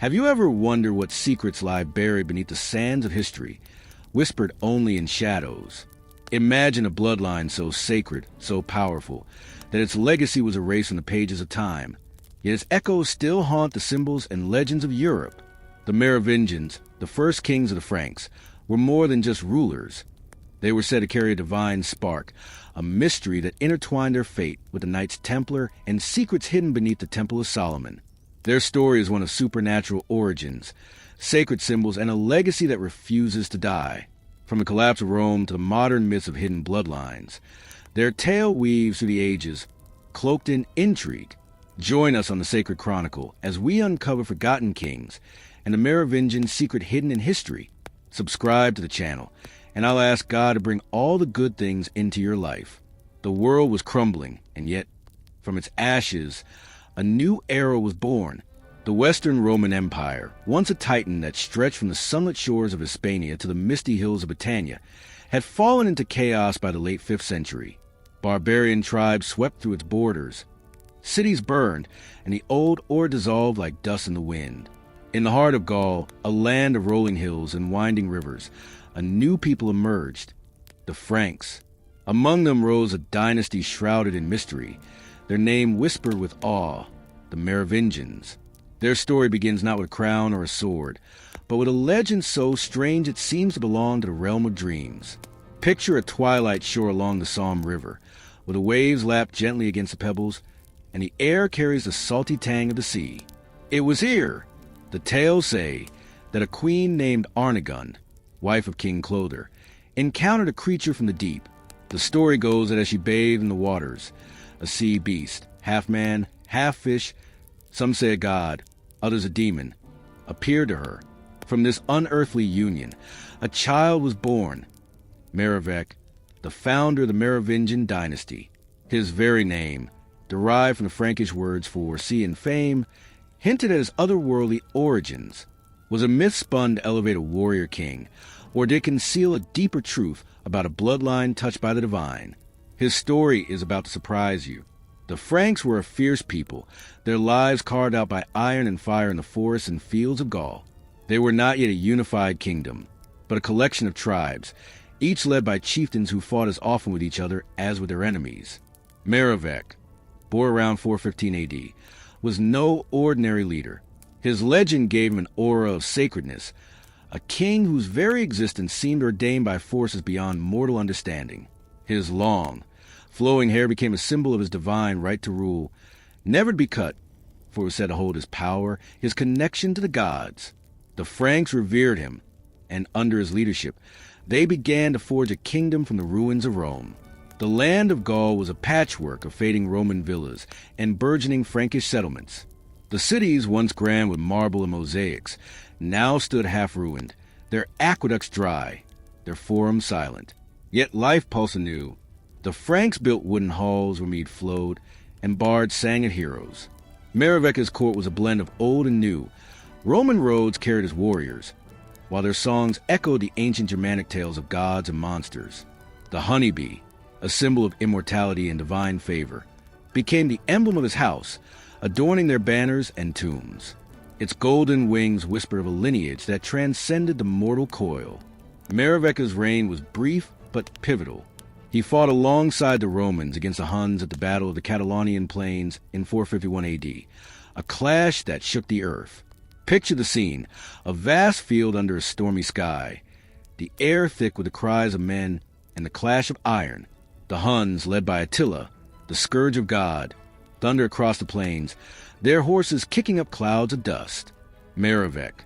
Have you ever wondered what secrets lie buried beneath the sands of history, whispered only in shadows? Imagine a bloodline so sacred, so powerful, that its legacy was erased from the pages of time, yet its echoes still haunt the symbols and legends of Europe. The Merovingians, the first kings of the Franks, were more than just rulers. They were said to carry a divine spark, a mystery that intertwined their fate with the Knights Templar and secrets hidden beneath the Temple of Solomon. Their story is one of supernatural origins, sacred symbols, and a legacy that refuses to die. From the collapse of Rome to the modern myths of hidden bloodlines, their tale weaves through the ages, cloaked in intrigue. Join us on the Sacred Chronicle as we uncover forgotten kings and the Merovingian secret hidden in history. Subscribe to the channel, and I'll ask God to bring all the good things into your life. The world was crumbling, and yet, from its ashes, a new era was born. The Western Roman Empire, once a titan that stretched from the sunlit shores of Hispania to the misty hills of Britannia, had fallen into chaos by the late 5th century. Barbarian tribes swept through its borders. Cities burned, and the old order dissolved like dust in the wind. In the heart of Gaul, a land of rolling hills and winding rivers, a new people emerged, the Franks. Among them rose a dynasty shrouded in mystery, their name whispered with awe, the Merovingians. Their story begins not with a crown or a sword, but with a legend so strange it seems to belong to the realm of dreams. Picture a twilight shore along the Somme River, where the waves lap gently against the pebbles, and the air carries the salty tang of the sea. It was here, the tales say, that a queen named Arnigun, wife of King Clother, encountered a creature from the deep. The story goes that as she bathed in the waters, a sea beast, half man, half fish, some say a god, others a demon, appeared to her. From this unearthly union, a child was born, Merovec, the founder of the Merovingian dynasty. His very name, derived from the Frankish words for sea and fame, hinted at his otherworldly origins. Was a myth spun to elevate a warrior king, or did it conceal a deeper truth about a bloodline touched by the divine? His story is about to surprise you. The Franks were a fierce people, their lives carved out by iron and fire in the forests and fields of Gaul. They were not yet a unified kingdom, but a collection of tribes, each led by chieftains who fought as often with each other as with their enemies. Merovec, born around 415 AD, was no ordinary leader. His legend gave him an aura of sacredness, a king whose very existence seemed ordained by forces beyond mortal understanding. His long, flowing hair became a symbol of his divine right to rule, never to be cut, for it was said to hold his power, his connection to the gods. The Franks revered him, and under his leadership, they began to forge a kingdom from the ruins of Rome. The land of Gaul was a patchwork of fading Roman villas and burgeoning Frankish settlements. The cities, once grand with marble and mosaics, now stood half-ruined, their aqueducts dry, their forums silent. Yet life pulsed anew. The Franks built wooden halls where mead flowed, and bards sang at heroes. Merovec's court was a blend of old and new. Roman roads carried his warriors, while their songs echoed the ancient Germanic tales of gods and monsters. The honeybee, a symbol of immortality and divine favor, became the emblem of his house, adorning their banners and tombs. Its golden wings whispered of a lineage that transcended the mortal coil. Merovec's reign was brief but pivotal. He fought alongside the Romans against the Huns at the Battle of the Catalonian Plains in 451 AD, a clash that shook the earth. Picture the scene, a vast field under a stormy sky, the air thick with the cries of men and the clash of iron. The Huns, led by Attila, the scourge of God, thunder across the plains, their horses kicking up clouds of dust. Merovec,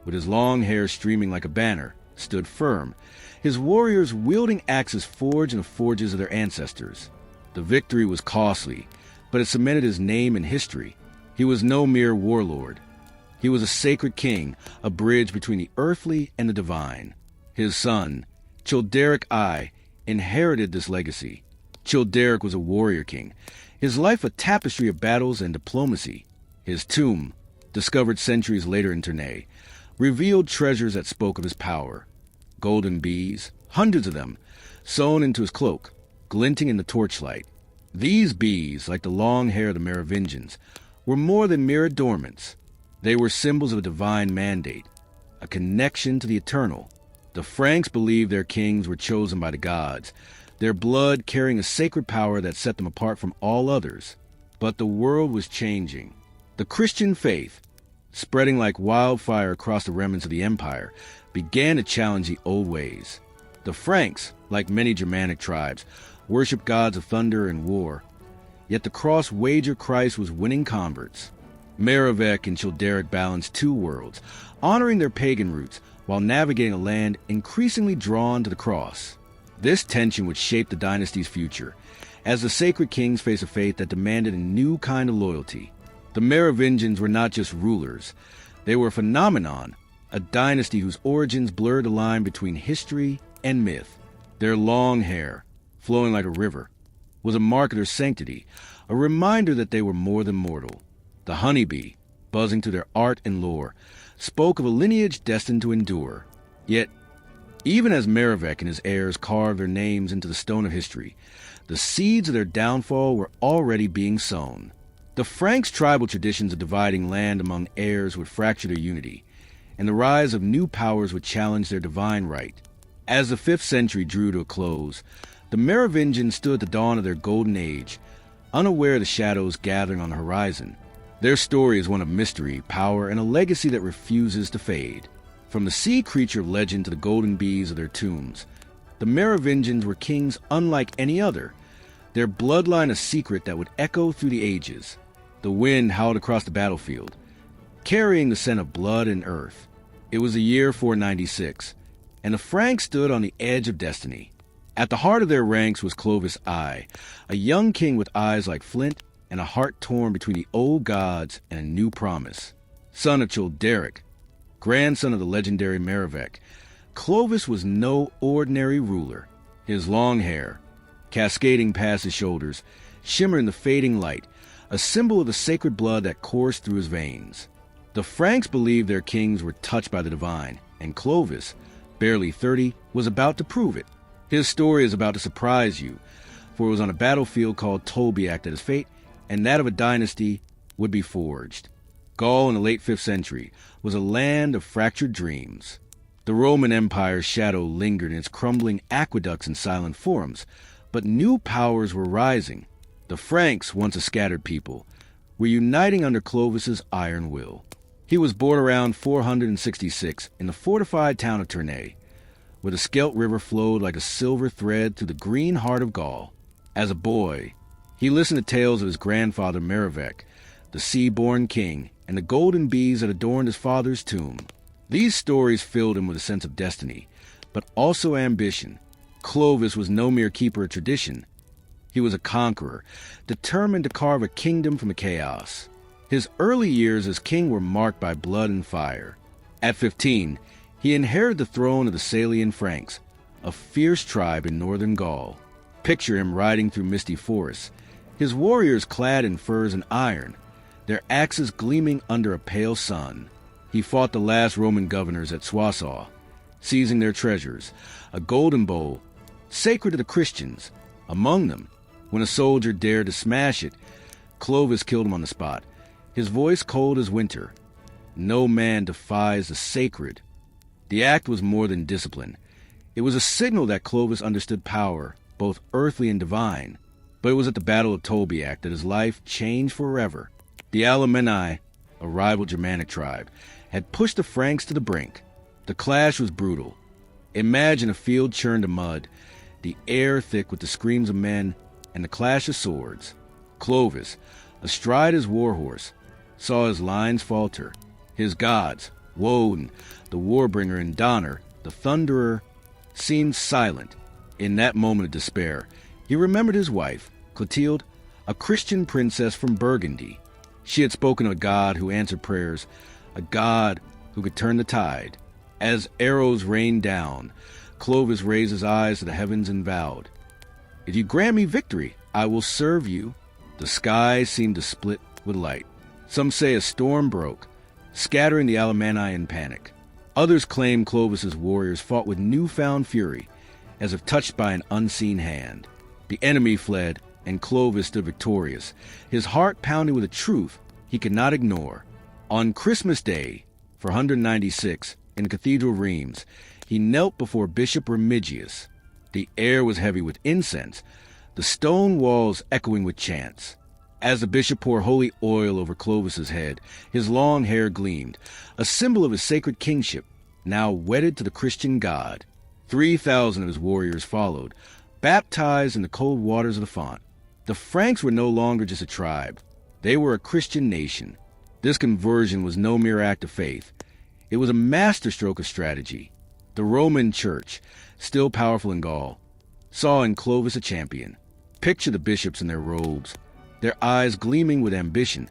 with his long hair streaming like a banner, stood firm, his warriors wielding axes forged in the forges of their ancestors. The victory was costly, but it cemented his name in history. He was no mere warlord. He was a sacred king, a bridge between the earthly and the divine. His son, Childeric I, inherited this legacy. Childeric was a warrior king, his life a tapestry of battles and diplomacy. His tomb, discovered centuries later in Tournai, revealed treasures that spoke of his power. Golden bees, hundreds of them, sewn into his cloak, glinting in the torchlight. These bees, like the long hair of the Merovingians, were more than mere adornments. They were symbols of a divine mandate, a connection to the eternal. The Franks believed their kings were chosen by the gods, their blood carrying a sacred power that set them apart from all others. But the world was changing. The Christian faith, spreading like wildfire across the remnants of the empire, began to challenge the old ways. The Franks, like many Germanic tribes, worshipped gods of thunder and war. Yet the cross-wager Christ was winning converts. Merovingian and Childeric balanced two worlds, honoring their pagan roots while navigating a land increasingly drawn to the cross. This tension would shape the dynasty's future, as the sacred kings faced a faith that demanded a new kind of loyalty. The Merovingians were not just rulers. They were a phenomenon, a dynasty whose origins blurred the line between history and myth. Their long hair, flowing like a river, was a mark of their sanctity, a reminder that they were more than mortal. The honeybee, buzzing through their art and lore, spoke of a lineage destined to endure. Yet, even as Merovingian and his heirs carved their names into the stone of history, the seeds of their downfall were already being sown. The Franks' tribal traditions of dividing land among heirs would fracture their unity, and the rise of new powers would challenge their divine right. As the 5th century drew to a close, the Merovingians stood at the dawn of their golden age, unaware of the shadows gathering on the horizon. Their story is one of mystery, power, and a legacy that refuses to fade. From the sea creature of legend to the golden bees of their tombs, the Merovingians were kings unlike any other, their bloodline a secret that would echo through the ages. The wind howled across the battlefield, carrying the scent of blood and earth. It was the year 496, and the Franks stood on the edge of destiny. At the heart of their ranks was Clovis I, a young king with eyes like flint and a heart torn between the old gods and a new promise. Son of Childeric, grandson of the legendary Merovingian, Clovis was no ordinary ruler. His long hair, cascading past his shoulders, shimmered in the fading light, a symbol of the sacred blood that coursed through his veins. The Franks believed their kings were touched by the divine, and Clovis, barely 30, was about to prove it. His story is about to surprise you, for it was on a battlefield called Tolbiac that his fate and that of a dynasty would be forged. Gaul in the late 5th century was a land of fractured dreams. The Roman Empire's shadow lingered in its crumbling aqueducts and silent forums, but new powers were rising. The Franks, once a scattered people, were uniting under Clovis's iron will. He was born around 466 in the fortified town of Tournai, where the Scheldt River flowed like a silver thread through the green heart of Gaul. As a boy, he listened to tales of his grandfather Merovingian, the sea-born king, and the golden bees that adorned his father's tomb. These stories filled him with a sense of destiny, but also ambition. Clovis was no mere keeper of tradition. He was a conqueror, determined to carve a kingdom from the chaos. His early years as king were marked by blood and fire. At 15, he inherited the throne of the Salian Franks, a fierce tribe in northern Gaul. Picture him riding through misty forests, his warriors clad in furs and iron, their axes gleaming under a pale sun. He fought the last Roman governors at Soissons, seizing their treasures, a golden bowl, sacred to the Christians. Among them, when a soldier dared to smash it, Clovis killed him on the spot, his voice cold as winter. No man defies the sacred. The act was more than discipline. It was a signal that Clovis understood power, both earthly and divine. But it was at the Battle of Tolbiac that his life changed forever. The Alemanni, a rival Germanic tribe, had pushed the Franks to the brink. The clash was brutal. Imagine a field churned to mud, the air thick with the screams of men and the clash of swords. Clovis, astride his warhorse, saw his lines falter. His gods, Woden, the warbringer, and Donner, the thunderer, seemed silent. In that moment of despair, he remembered his wife, Clotilde, a Christian princess from Burgundy. She had spoken of a God who answered prayers, a God who could turn the tide. As arrows rained down, Clovis raised his eyes to the heavens and vowed, "If you grant me victory, I will serve you." The sky seemed to split with light. Some say a storm broke, scattering the Alemanni in panic. Others claim Clovis's warriors fought with newfound fury, as if touched by an unseen hand. The enemy fled, and Clovis stood victorious, his heart pounding with a truth he could not ignore. On Christmas Day, 496, in Cathedral Reims, he knelt before Bishop Remigius. The air was heavy with incense, the stone walls echoing with chants. As the bishop poured holy oil over Clovis's head, his long hair gleamed, a symbol of his sacred kingship, now wedded to the Christian God. 3,000 of his warriors followed, baptized in the cold waters of the font. The Franks were no longer just a tribe. They were a Christian nation. This conversion was no mere act of faith. It was a masterstroke of strategy. The Roman Church, still powerful in Gaul, saw in Clovis a champion. Picture the bishops in their robes, their eyes gleaming with ambition,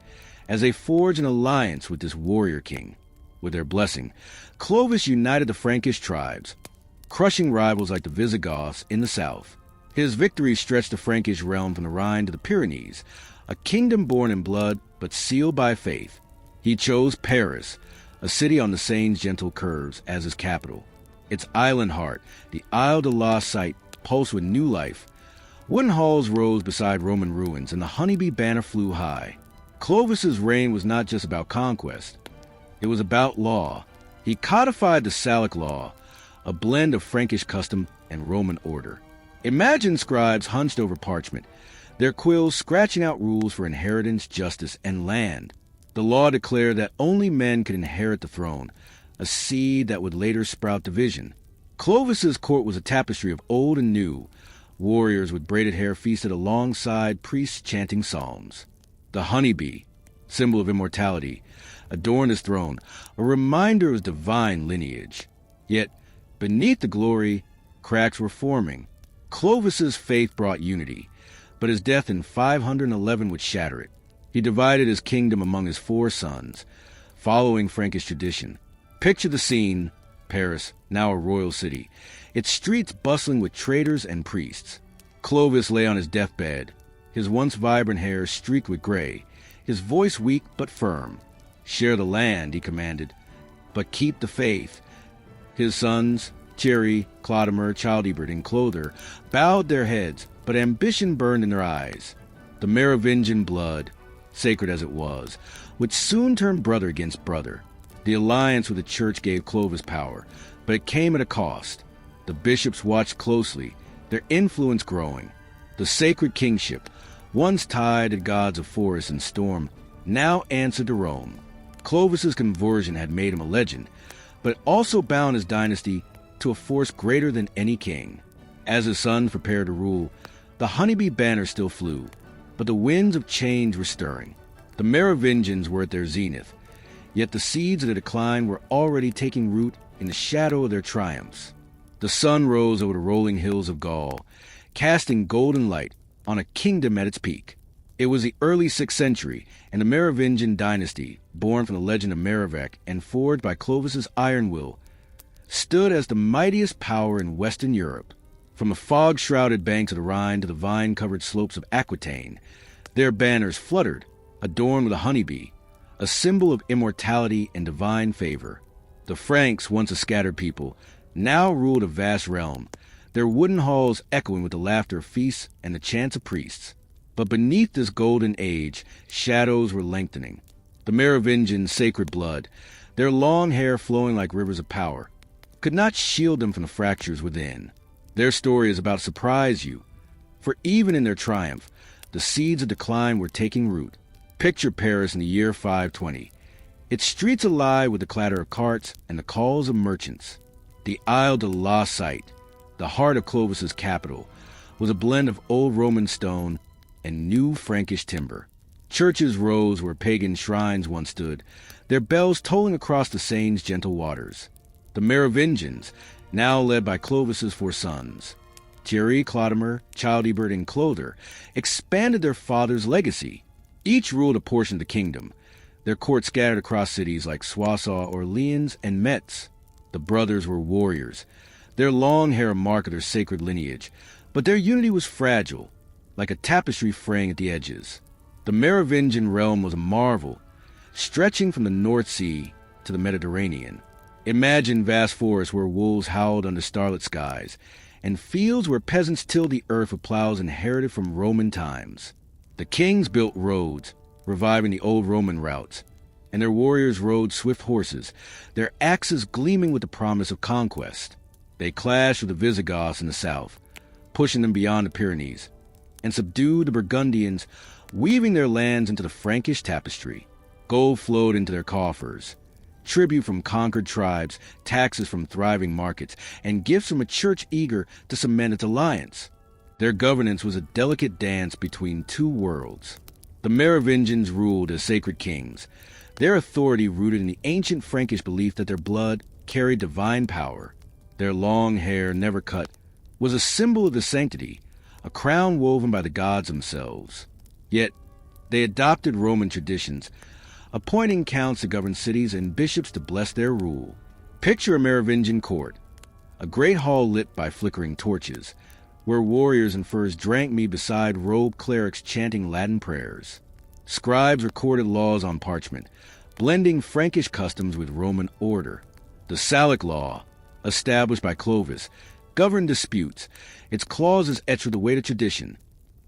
as they forged an alliance with this warrior king. With their blessing, Clovis united the Frankish tribes, crushing rivals like the Visigoths in the south. His victory stretched the Frankish realm from the Rhine to the Pyrenees, a kingdom born in blood but sealed by faith. He chose Paris, a city on the Seine's gentle curves, as his capital. Its island heart, the Isle de la Cite, pulsed with new life. Wooden halls rose beside Roman ruins, and the honeybee banner flew high. Clovis's reign was not just about conquest. It was about law. He codified the Salic law, a blend of Frankish custom and Roman order. Imagine scribes hunched over parchment, their quills scratching out rules for inheritance, justice, and land. The law declared that only men could inherit the throne, a seed that would later sprout division. Clovis's court was a tapestry of old and new. Warriors with braided hair feasted alongside priests chanting psalms. The honeybee, symbol of immortality, adorned his throne, a reminder of his divine lineage. Yet, beneath the glory, cracks were forming. Clovis's faith brought unity, but his death in 511 would shatter it. He divided his kingdom among his 4 sons, following Frankish tradition. Picture the scene: Paris, now a royal city, its streets bustling with traders and priests. Clovis lay on his deathbed, his once vibrant hair streaked with gray, his voice weak but firm. "Share the land," he commanded, "but keep the faith." His sons, Thierry, Clodomer, Childebert, and Clother, bowed their heads, but ambition burned in their eyes. The Merovingian blood, sacred as it was, would soon turn brother against brother. The alliance with the church gave Clovis power, but it came at a cost. The bishops watched closely, their influence growing. The sacred kingship, once tied to gods of forest and storm, now answered to Rome. Clovis's conversion had made him a legend, but it also bound his dynasty to a force greater than any king. As his sons prepared to rule, the honeybee banner still flew, but the winds of change were stirring. The Merovingians were at their zenith, yet the seeds of their decline were already taking root in the shadow of their triumphs. The sun rose over the rolling hills of Gaul, casting golden light on a kingdom at its peak. It was the early 6th century, and the Merovingian dynasty, born from the legend of Merovec and forged by Clovis's iron will, stood as the mightiest power in Western Europe. From the fog-shrouded banks of the Rhine to the vine-covered slopes of Aquitaine, their banners fluttered, adorned with a honeybee, a symbol of immortality and divine favor. The Franks, once a scattered people, now ruled a vast realm, their wooden halls echoing with the laughter of feasts and the chants of priests. But beneath this golden age, shadows were lengthening. The Merovingian sacred blood, their long hair flowing like rivers of power, could not shield them from the fractures within. Their story is about to surprise you, for even in their triumph, the seeds of decline were taking root. Picture Paris in the year 520, its streets alive with the clatter of carts and the calls of merchants. The Isle de la Cite, the heart of Clovis's capital, was a blend of old Roman stone and new Frankish timber. Churches rose where pagan shrines once stood, their bells tolling across the Seine's gentle waters. The Merovingians, now led by Clovis's 4 sons, Thierry, Clodomer, Childebert, and Clother, expanded their father's legacy. Each ruled a portion of the kingdom, their court scattered across cities like Soissons, Orleans, and Metz. The brothers were warriors, their long hair a mark of their sacred lineage, but their unity was fragile, like a tapestry fraying at the edges. The Merovingian realm was a marvel, stretching from the North Sea to the Mediterranean. Imagine vast forests where wolves howled under starlit skies, and fields where peasants tilled the earth with plows inherited from Roman times. The kings built roads, reviving the old Roman routes, and their warriors rode swift horses, their axes gleaming with the promise of conquest. They clashed with the Visigoths in the south, pushing them beyond the Pyrenees, and subdued the Burgundians, weaving their lands into the Frankish tapestry. Gold flowed into their coffers, tribute from conquered tribes, taxes from thriving markets, and gifts from a church eager to cement its alliance. Their governance was a delicate dance between two worlds. The Merovingians ruled as sacred kings, their authority rooted in the ancient Frankish belief that their blood carried divine power. Their long hair, never cut, was a symbol of the sanctity, a crown woven by the gods themselves. Yet, they adopted Roman traditions, appointing counts to govern cities and bishops to bless their rule. Picture a Merovingian court, a great hall lit by flickering torches, where warriors in furs drank mead beside robed clerics chanting Latin prayers. Scribes recorded laws on parchment, blending Frankish customs with Roman order. The Salic law, established by Clovis, governed disputes, its clauses etched with the weight of tradition.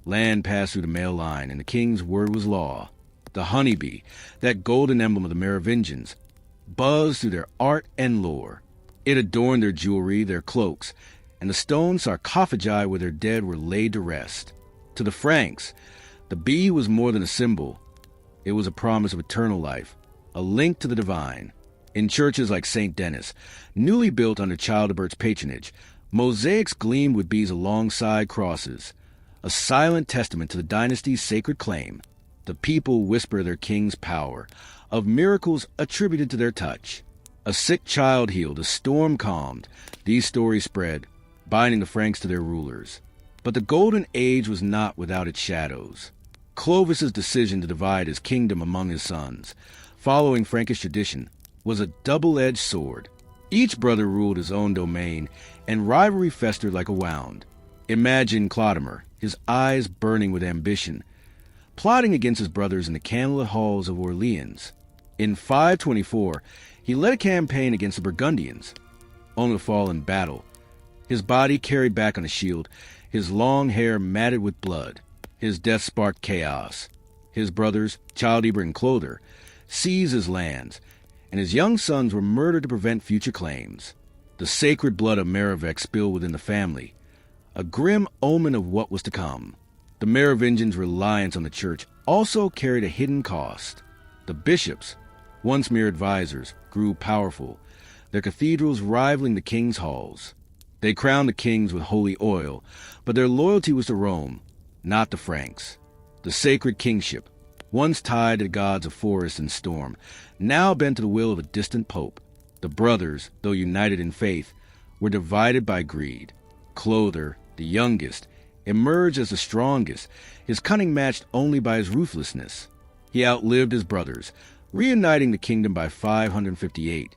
Land passed through the male line, and the king's word was law. The honeybee, that golden emblem of the Merovingians, buzzed through their art and lore. It adorned their jewelry, their cloaks, and the stone sarcophagi where their dead were laid to rest. To the Franks, the bee was more than a symbol. It was a promise of eternal life, a link to the divine. In churches like St. Denis, newly built under Childebert's patronage, mosaics gleamed with bees alongside crosses, a silent testament to the dynasty's sacred claim. The people whisper their king's power, of miracles attributed to their touch. A sick child healed, a storm calmed. These stories spread, binding the Franks to their rulers. But the Golden Age was not without its shadows. Clovis's decision to divide his kingdom among his sons, following Frankish tradition, was a double-edged sword. Each brother ruled his own domain, and rivalry festered like a wound. Imagine Clodomer, his eyes burning with ambition, plotting against his brothers in the candlelit halls of Orleans. In 524, he led a campaign against the Burgundians, only to fall in battle, his body carried back on a shield, his long hair matted with blood. His death sparked chaos. His brothers, Childeber and Clother, seized his lands, and his young sons were murdered to prevent future claims. The sacred blood of Merovec spilled within the family, a grim omen of what was to come. The Merovingians' reliance on the church also carried a hidden cost. The bishops, once mere advisors, grew powerful, their cathedrals rivaling the king's halls. They crowned the kings with holy oil, but their loyalty was to Rome, not the Franks. The sacred kingship, once tied to the gods of forest and storm, now bent to the will of a distant pope. The brothers, though united in faith, were divided by greed. Clother, the youngest, emerged as the strongest, his cunning matched only by his ruthlessness. He outlived his brothers, reuniting the kingdom by 558,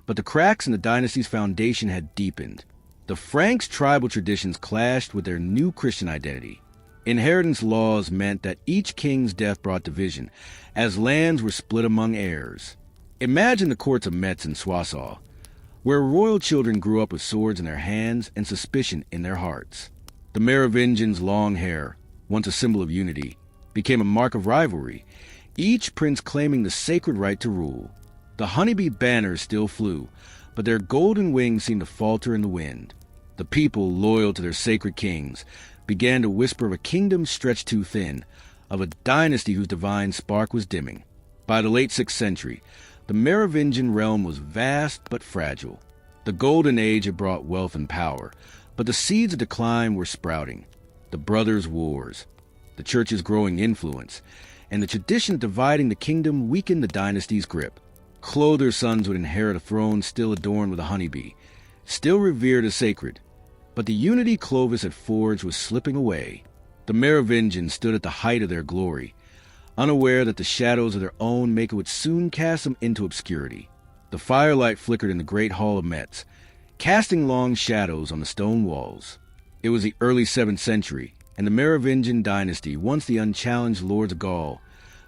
but the cracks in the dynasty's foundation had deepened. The Franks' tribal traditions clashed with their new Christian identity. Inheritance laws meant that each king's death brought division, as lands were split among heirs. Imagine the courts of Metz and Soissons, where royal children grew up with swords in their hands and suspicion in their hearts. The Merovingians' long hair, once a symbol of unity, became a mark of rivalry, each prince claiming the sacred right to rule. The honeybee banners still flew, but their golden wings seemed to falter in the wind. The people, loyal to their sacred kings, began to whisper of a kingdom stretched too thin, of a dynasty whose divine spark was dimming. By the late 6th century, the Merovingian realm was vast but fragile. The Golden Age had brought wealth and power, but the seeds of decline were sprouting. The brothers' wars, the church's growing influence, and the tradition of dividing the kingdom weakened the dynasty's grip. Clother's sons would inherit a throne still adorned with a honeybee, still revered as sacred. But the unity Clovis had forged was slipping away. The Merovingians stood at the height of their glory, unaware that the shadows of their own maker would soon cast them into obscurity. The firelight flickered in the great hall of Metz, casting long shadows on the stone walls. It was the early 7th century, and the Merovingian dynasty, once the unchallenged lords of Gaul,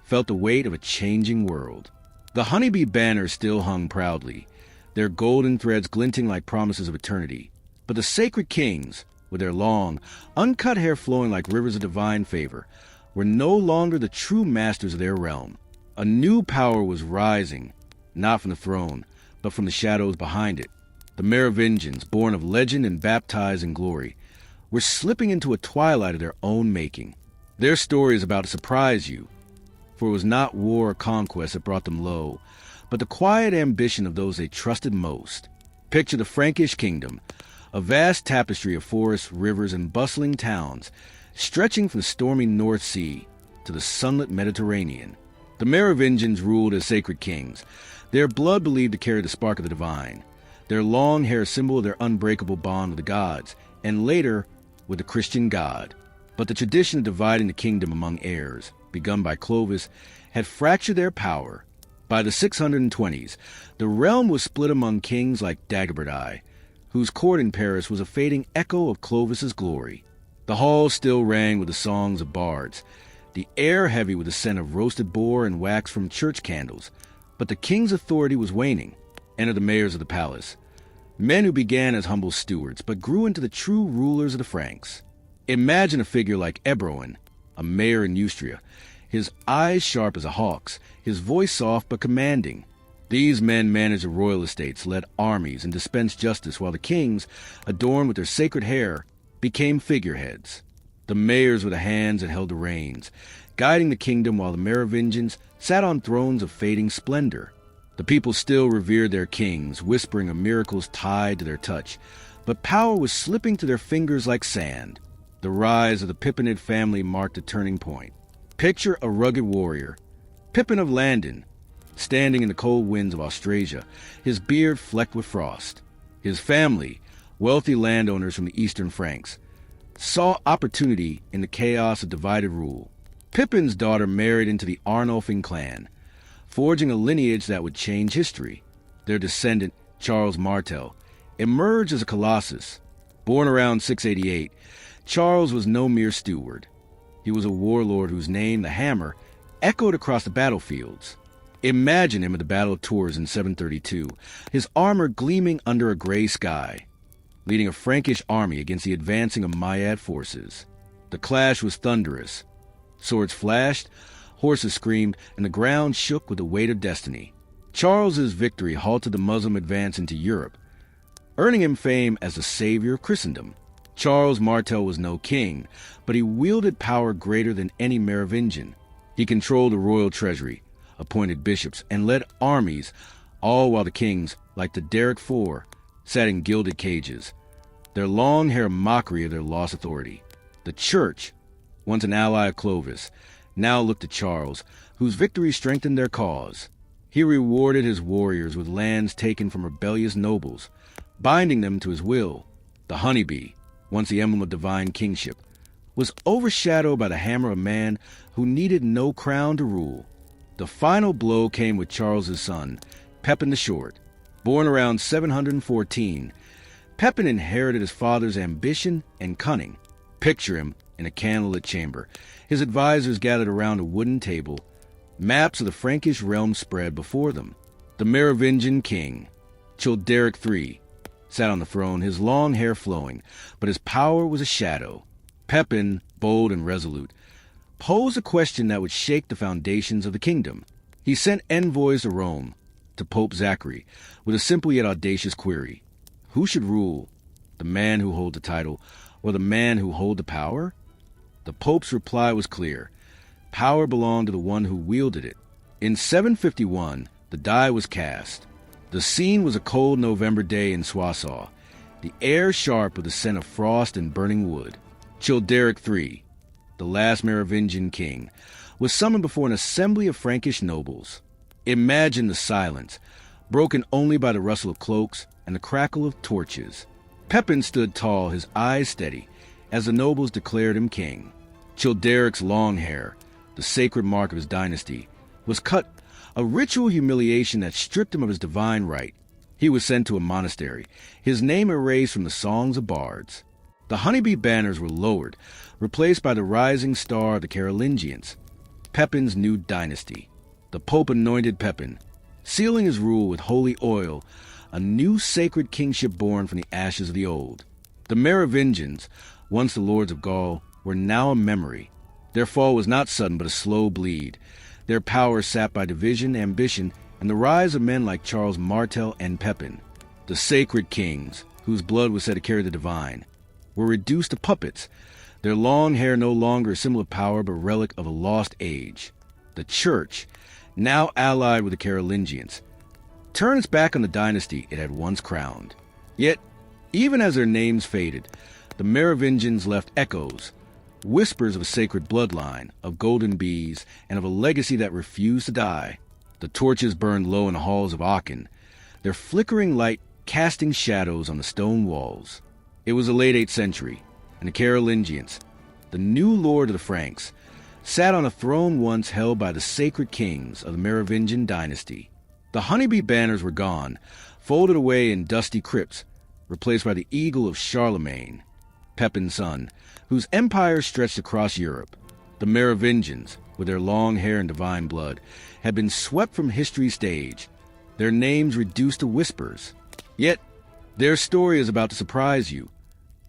felt the weight of a changing world. The honeybee banners still hung proudly, their golden threads glinting like promises of eternity. But the sacred kings, with their long, uncut hair flowing like rivers of divine favor, were no longer the true masters of their realm. A new power was rising, not from the throne, but from the shadows behind it. The Merovingians, born of legend and baptized in glory, were slipping into a twilight of their own making. Their story is about to surprise you, for it was not war or conquest that brought them low, but the quiet ambition of those they trusted most. Picture the Frankish kingdom, a vast tapestry of forests, rivers, and bustling towns, stretching from the stormy North Sea to the sunlit Mediterranean. The Merovingians ruled as sacred kings, their blood believed to carry the spark of the divine, their long hair a symbol of their unbreakable bond with the gods, and later with the Christian God. But the tradition of dividing the kingdom among heirs, begun by Clovis, had fractured their power. By the 620s, the realm was split among kings like Dagobert, whose court in Paris was a fading echo of Clovis's glory. The halls still rang with the songs of bards, the air heavy with the scent of roasted boar and wax from church candles. But the king's authority was waning. Enter the mayors of the palace, men who began as humble stewards but grew into the true rulers of the Franks. Imagine a figure like Ebroin, a mayor in Neustria, his eyes sharp as a hawk's, his voice soft but commanding. These men managed the royal estates, led armies, and dispensed justice, while the kings, adorned with their sacred hair, became figureheads. The mayors were the hands that held the reins, guiding the kingdom while the Merovingians sat on thrones of fading splendor. The people still revered their kings, whispering of miracles tied to their touch, but power was slipping through their fingers like sand. The rise of the Pippinid family marked a turning point. Picture a rugged warrior, Pippin of Landen, standing in the cold winds of Austrasia, his beard flecked with frost. His family, wealthy landowners from the Eastern Franks, saw opportunity in the chaos of divided rule. Pippin's daughter married into the Arnulfing clan, forging a lineage that would change history. Their descendant, Charles Martel, emerged as a colossus. Born around 688, Charles was no mere steward. He was a warlord whose name, the Hammer, echoed across the battlefields. Imagine him at the Battle of Tours in 732, his armor gleaming under a gray sky, leading a Frankish army against the advancing Umayyad forces. The clash was thunderous. Swords flashed, horses screamed, and the ground shook with the weight of destiny. Charles's victory halted the Muslim advance into Europe, earning him fame as the savior of Christendom. Charles Martel was no king, but he wielded power greater than any Merovingian. He controlled the royal treasury, appointed bishops, and led armies, all while the kings, like the Derek IV, sat in gilded cages, their long hair a mockery of their lost authority. The church, once an ally of Clovis, now looked to Charles, whose victory strengthened their cause. He rewarded his warriors with lands taken from rebellious nobles, binding them to his will. The honeybee, once the emblem of divine kingship, was overshadowed by the hammer of man who needed no crown to rule. The final blow came with Charles's son, Pepin the Short. Born around 714, Pepin inherited his father's ambition and cunning. Picture him in a candlelit chamber, his advisors gathered around a wooden table, maps of the Frankish realm spread before them. The Merovingian king, Childeric III, sat on the throne, his long hair flowing, but his power was a shadow. Pepin, bold and resolute, posed a question that would shake the foundations of the kingdom. He sent envoys to Rome, to Pope Zachary, with a simple yet audacious query. Who should rule, the man who holds the title, or the man who holds the power? The Pope's reply was clear. Power belonged to the one who wielded it. In 751, the die was cast. The scene was a cold November day in Soissons, the air sharp with the scent of frost and burning wood. Childeric III, the last Merovingian king, was summoned before an assembly of Frankish nobles. Imagine the silence, broken only by the rustle of cloaks and the crackle of torches. Pepin stood tall, his eyes steady, as the nobles declared him king. Childeric's long hair, the sacred mark of his dynasty, was cut, a ritual humiliation that stripped him of his divine right. He was sent to a monastery, his name erased from the songs of bards. The honeybee banners were lowered, replaced by the rising star of the Carolingians, Pepin's new dynasty. The Pope anointed Pepin, sealing his rule with holy oil, a new sacred kingship born from the ashes of the old. The Merovingians, once the lords of Gaul, were now a memory. Their fall was not sudden but a slow bleed. their power sapped by division, ambition, and the rise of men like Charles Martel and Pepin. The sacred kings, whose blood was said to carry the divine, were reduced to puppets, their long hair no longer a symbol of power but relic of a lost age. The Church, now allied with the Carolingians, turned its back on the dynasty it had once crowned. Yet, even as their names faded, the Merovingians left echoes, whispers of a sacred bloodline, of golden bees, and of a legacy that refused to die. The torches burned low in the halls of Aachen, their flickering light casting shadows on the stone walls. It was the late 8th century, and the Carolingians, the new lord of the Franks, sat on a throne once held by the sacred kings of the Merovingian dynasty. The honeybee banners were gone, folded away in dusty crypts, replaced by the eagle of Charlemagne, Pepin's son, whose empire stretched across Europe. The Merovingians, with their long hair and divine blood, had been swept from history's stage, their names reduced to whispers. Yet, their story is about to surprise you.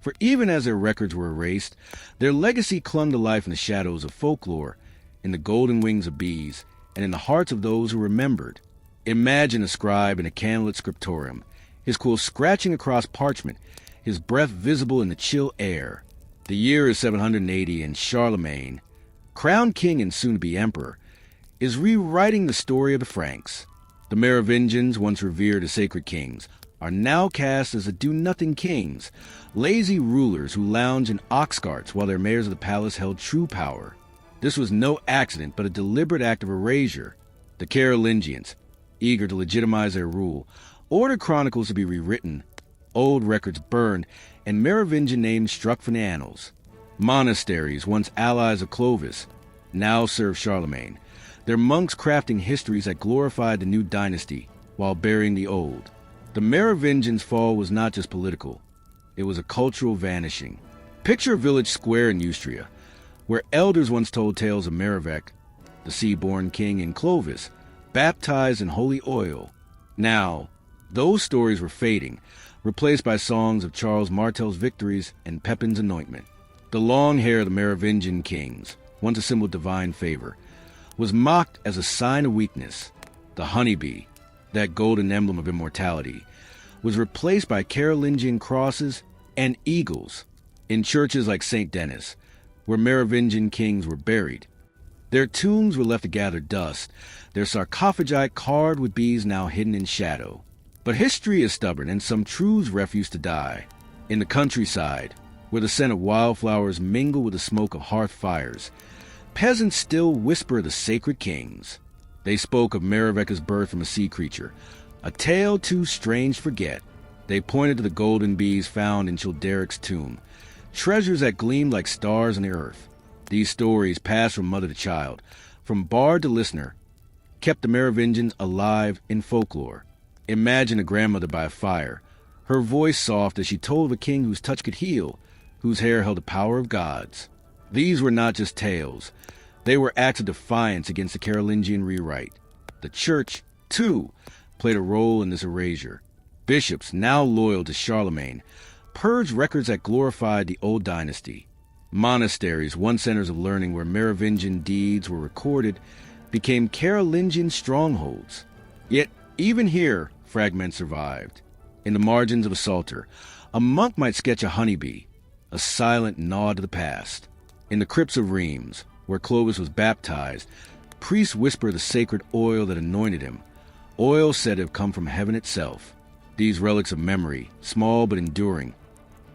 For even as their records were erased, their legacy clung to life in the shadows of folklore, in the golden wings of bees, and in the hearts of those who remembered. Imagine a scribe in a candlelit scriptorium, his quill scratching across parchment, his breath visible in the chill air. The year is 780, and Charlemagne, crowned king and soon-to-be emperor, is rewriting the story of the Franks. The Merovingians, once revered as sacred kings, are now cast as the do-nothing kings, lazy rulers who lounge in ox carts while their mayors of the palace held true power. This was no accident, but a deliberate act of erasure. The Carolingians, eager to legitimize their rule, ordered chronicles to be rewritten, old records burned, and Merovingian names struck from the annals. Monasteries, once allies of Clovis, now serve Charlemagne, their monks crafting histories that glorified the new dynasty while burying the old. The Merovingians' fall was not just political, it was a cultural vanishing. Picture a village square in Neustria, where elders once told tales of Merovec, the sea-born king, and Clovis, baptized in holy oil. Now, those stories were fading, replaced by songs of Charles Martel's victories and Pepin's anointment. The long hair of the Merovingian kings, once a symbol of divine favor, was mocked as a sign of weakness. The honeybee, that golden emblem of immortality, was replaced by Carolingian crosses and eagles in churches like St. Denis, where Merovingian kings were buried. Their tombs were left to gather dust, their sarcophagi carved with bees now hidden in shadow. But history is stubborn, and some truths refuse to die. In the countryside, where the scent of wildflowers mingle with the smoke of hearth fires, peasants still whisper the sacred kings. They spoke of Merovec's birth from a sea creature, a tale too strange to forget. They pointed to the golden bees found in Childeric's tomb, treasures that gleamed like stars on the earth. These stories, passed from mother to child, from bard to listener, kept the Merovingians alive in folklore. Imagine a grandmother by a fire, her voice soft as she told of a king whose touch could heal, whose hair held the power of gods. These were not just tales. They were acts of defiance against the Carolingian rewrite. The Church, too, played a role in this erasure. Bishops, now loyal to Charlemagne, purged records that glorified the old dynasty. Monasteries, once centers of learning where Merovingian deeds were recorded, became Carolingian strongholds. Yet, even here, fragments survived. In the margins of a psalter, a monk might sketch a honeybee, a silent nod to the past. In the crypts of Reims, where Clovis was baptized, priests whisper the sacred oil that anointed him, oil said to have come from heaven itself. These relics of memory, small but enduring,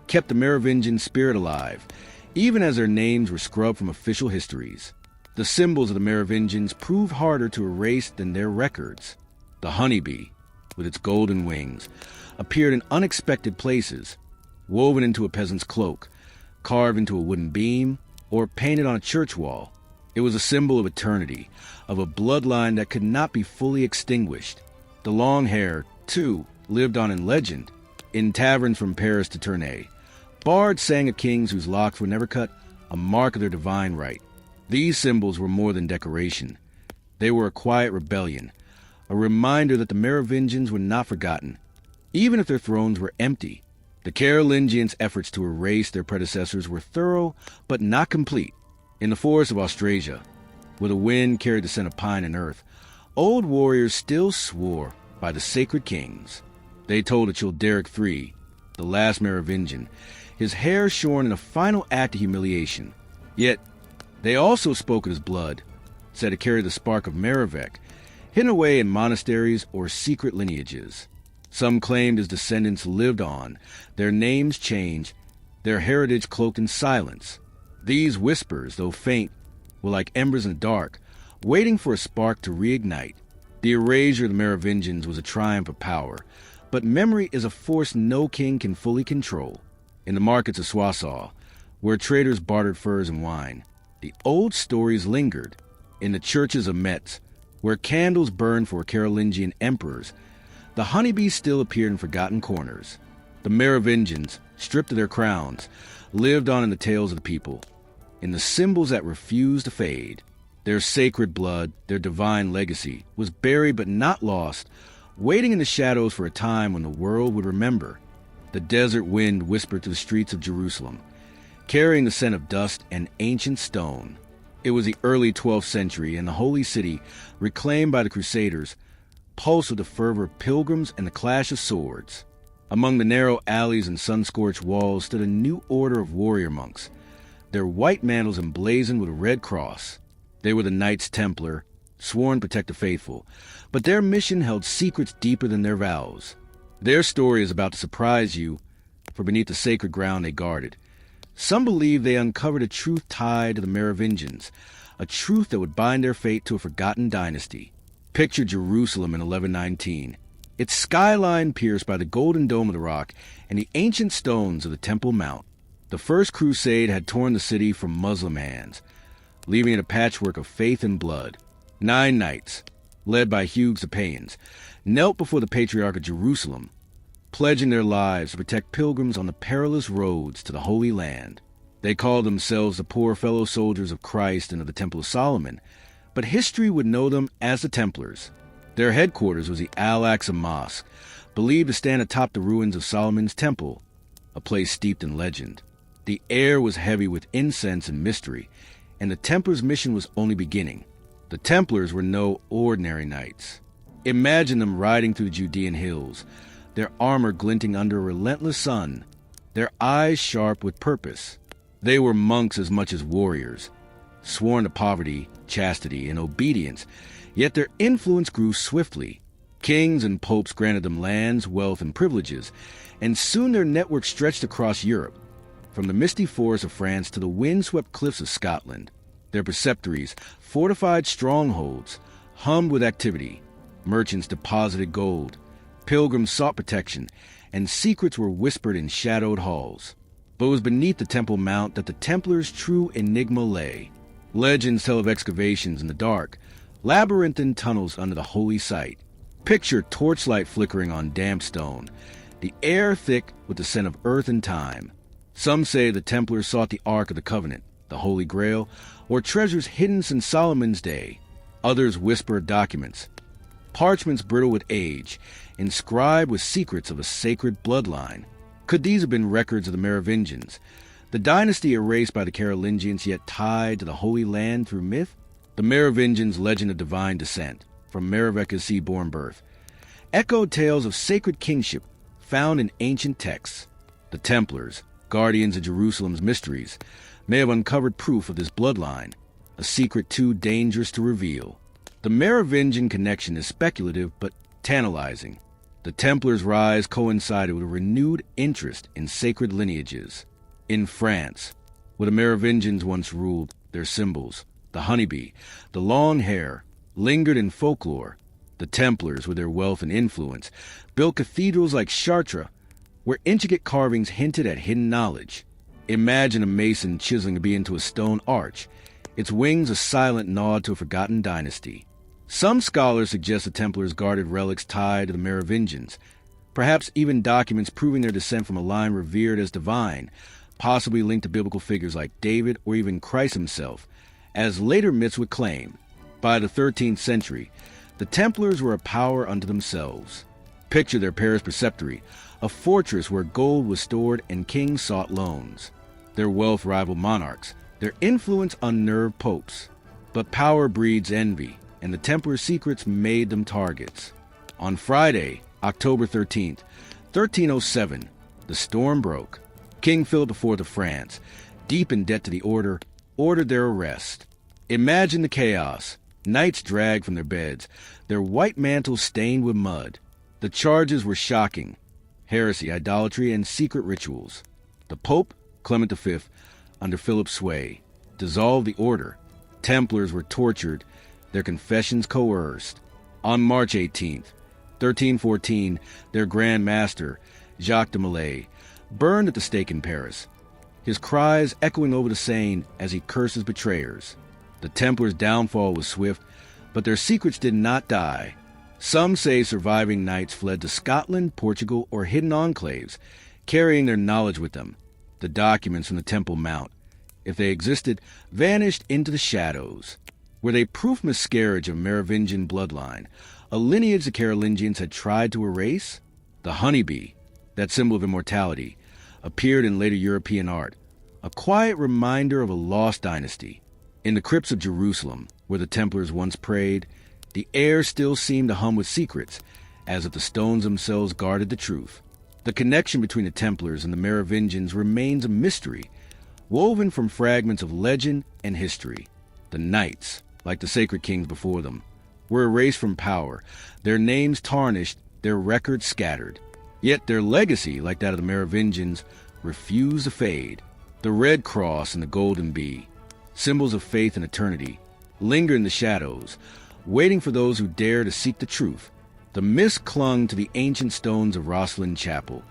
kept the Merovingian spirit alive, even as their names were scrubbed from official histories. The symbols of the Merovingians proved harder to erase than their records. The honeybee, with its golden wings, appeared in unexpected places, woven into a peasant's cloak, carved into a wooden beam, or painted on a church wall. It was a symbol of eternity, of a bloodline that could not be fully extinguished. The long hair, too, lived on in legend. In taverns from Paris to Tournai, bards sang of kings whose locks were never cut, a mark of their divine right. These symbols were more than decoration. They were a quiet rebellion, a reminder that the Merovingians were not forgotten, even if their thrones were empty. The Carolingians' efforts to erase their predecessors were thorough, but not complete. In the forests of Austrasia, where the wind carried the scent of pine and earth, old warriors still swore by the sacred kings. They told of Childeric III, the last Merovingian, his hair shorn in a final act of humiliation. Yet, they also spoke of his blood, said it carried the spark of Merovec, hidden away in monasteries or secret lineages. Some claimed his descendants lived on, their names changed, their heritage cloaked in silence. These whispers, though faint, were like embers in the dark, waiting for a spark to reignite. The erasure of the Merovingians was a triumph of power, but memory is a force no king can fully control. In the markets of Soissons, where traders bartered furs and wine, the old stories lingered. In the churches of Metz, where candles burned for Carolingian emperors, the honeybees still appeared in forgotten corners. The Merovingians, stripped of their crowns, lived on in the tales of the people, in the symbols that refused to fade. Their sacred blood, their divine legacy, was buried but not lost, waiting in the shadows for a time when the world would remember. The desert wind whispered to the streets of Jerusalem, carrying the scent of dust and ancient stone. It was the early 12th century, and the holy city, reclaimed by the Crusaders, pulsed with the fervor of pilgrims and the clash of swords. Among the narrow alleys and sun-scorched walls stood a new order of warrior monks, their white mantles emblazoned with a red cross. They were the Knights Templar, sworn to protect the faithful, but their mission held secrets deeper than their vows. Their story is about to surprise you, for beneath the sacred ground they guarded, some believe they uncovered a truth tied to the Merovingians, a truth that would bind their fate to a forgotten dynasty. Picture Jerusalem in 1119, its skyline pierced by the golden dome of the rock and the ancient stones of the Temple Mount. The First Crusade had torn the city from Muslim hands, leaving it a patchwork of faith and blood. 9 knights, led by Hugues the Payans, knelt before the Patriarch of Jerusalem, pledging their lives to protect pilgrims on the perilous roads to the Holy Land. They called themselves the poor fellow soldiers of Christ and of the Temple of Solomon, but history would know them as the Templars. Their headquarters was the Al-Aqsa Mosque, believed to stand atop the ruins of Solomon's Temple, a place steeped in legend. The air was heavy with incense and mystery, and the Templars' mission was only beginning. The Templars were no ordinary knights. Imagine them riding through the Judean hills, their armor glinting under a relentless sun, their eyes sharp with purpose. They were monks as much as warriors, sworn to poverty, chastity, and obedience, yet their influence grew swiftly. Kings and popes granted them lands, wealth, and privileges, and soon their network stretched across Europe, from the misty forests of France to the windswept cliffs of Scotland. Their preceptories, fortified strongholds, hummed with activity. Merchants deposited gold, pilgrims sought protection, and secrets were whispered in shadowed halls. But it was beneath the Temple Mount that the Templars' true enigma lay. Legends tell of excavations in the dark, labyrinthine tunnels under the holy site. Picture torchlight flickering on damp stone, the air thick with the scent of earth and time. Some say the Templars sought the Ark of the Covenant, the Holy Grail, or treasures hidden since Solomon's day. Others whisper documents, parchments brittle with age, inscribed with secrets of a sacred bloodline. Could these have been records of the Merovingians, the dynasty erased by the Carolingians yet tied to the Holy Land through myth? The Merovingians' legend of divine descent, from Merovec's sea-born birth, echoed tales of sacred kingship found in ancient texts. The Templars, guardians of Jerusalem's mysteries, may have uncovered proof of this bloodline, a secret too dangerous to reveal. The Merovingian connection is speculative but tantalizing. The Templars' rise coincided with a renewed interest in sacred lineages. In France, where the Merovingians once ruled, their symbols, the honeybee, the long hair, lingered in folklore. The Templars, with their wealth and influence, built cathedrals like Chartres, where intricate carvings hinted at hidden knowledge. Imagine a mason chiseling a bee into a stone arch, its wings a silent nod to a forgotten dynasty. Some scholars suggest the Templars guarded relics tied to the Merovingians, perhaps even documents proving their descent from a line revered as divine, possibly linked to biblical figures like David or even Christ himself, as later myths would claim. By the 13th century, the Templars were a power unto themselves. Picture their Paris preceptory, a fortress where gold was stored and kings sought loans. Their wealth rivaled monarchs, their influence unnerved popes. But power breeds envy, and the Templar's secrets made them targets. On Friday, October 13th, 1307, the storm broke. King Philip IV of France, deep in debt to the order, ordered their arrest. Imagine the chaos. Knights dragged from their beds, their white mantles stained with mud. The charges were shocking: heresy, idolatry, and secret rituals. The Pope, Clement V, under Philip's sway, dissolved the order. Templars were tortured, their confessions coerced. On March 18th, 1314, their Grand Master, Jacques de Molay, burned at the stake in Paris, his cries echoing over the Seine as he cursed his betrayers. The Templars' downfall was swift, but their secrets did not die. Some say surviving knights fled to Scotland, Portugal, or hidden enclaves, carrying their knowledge with them. The documents from the Temple Mount, if they existed, vanished into the shadows. Were they proof miscarriage of Merovingian bloodline, a lineage the Carolingians had tried to erase? The honeybee, that symbol of immortality, appeared in later European art, a quiet reminder of a lost dynasty. In the crypts of Jerusalem, where the Templars once prayed, the air still seemed to hum with secrets, as if the stones themselves guarded the truth. The connection between the Templars and the Merovingians remains a mystery, woven from fragments of legend and history. The knights, like the sacred kings before them, were erased from power, their names tarnished, their records scattered. Yet their legacy, like that of the Merovingians, refused to fade. The red cross and the golden bee, symbols of faith and eternity, linger in the shadows, waiting for those who dare to seek the truth. The mist clung to the ancient stones of Rosslyn Chapel,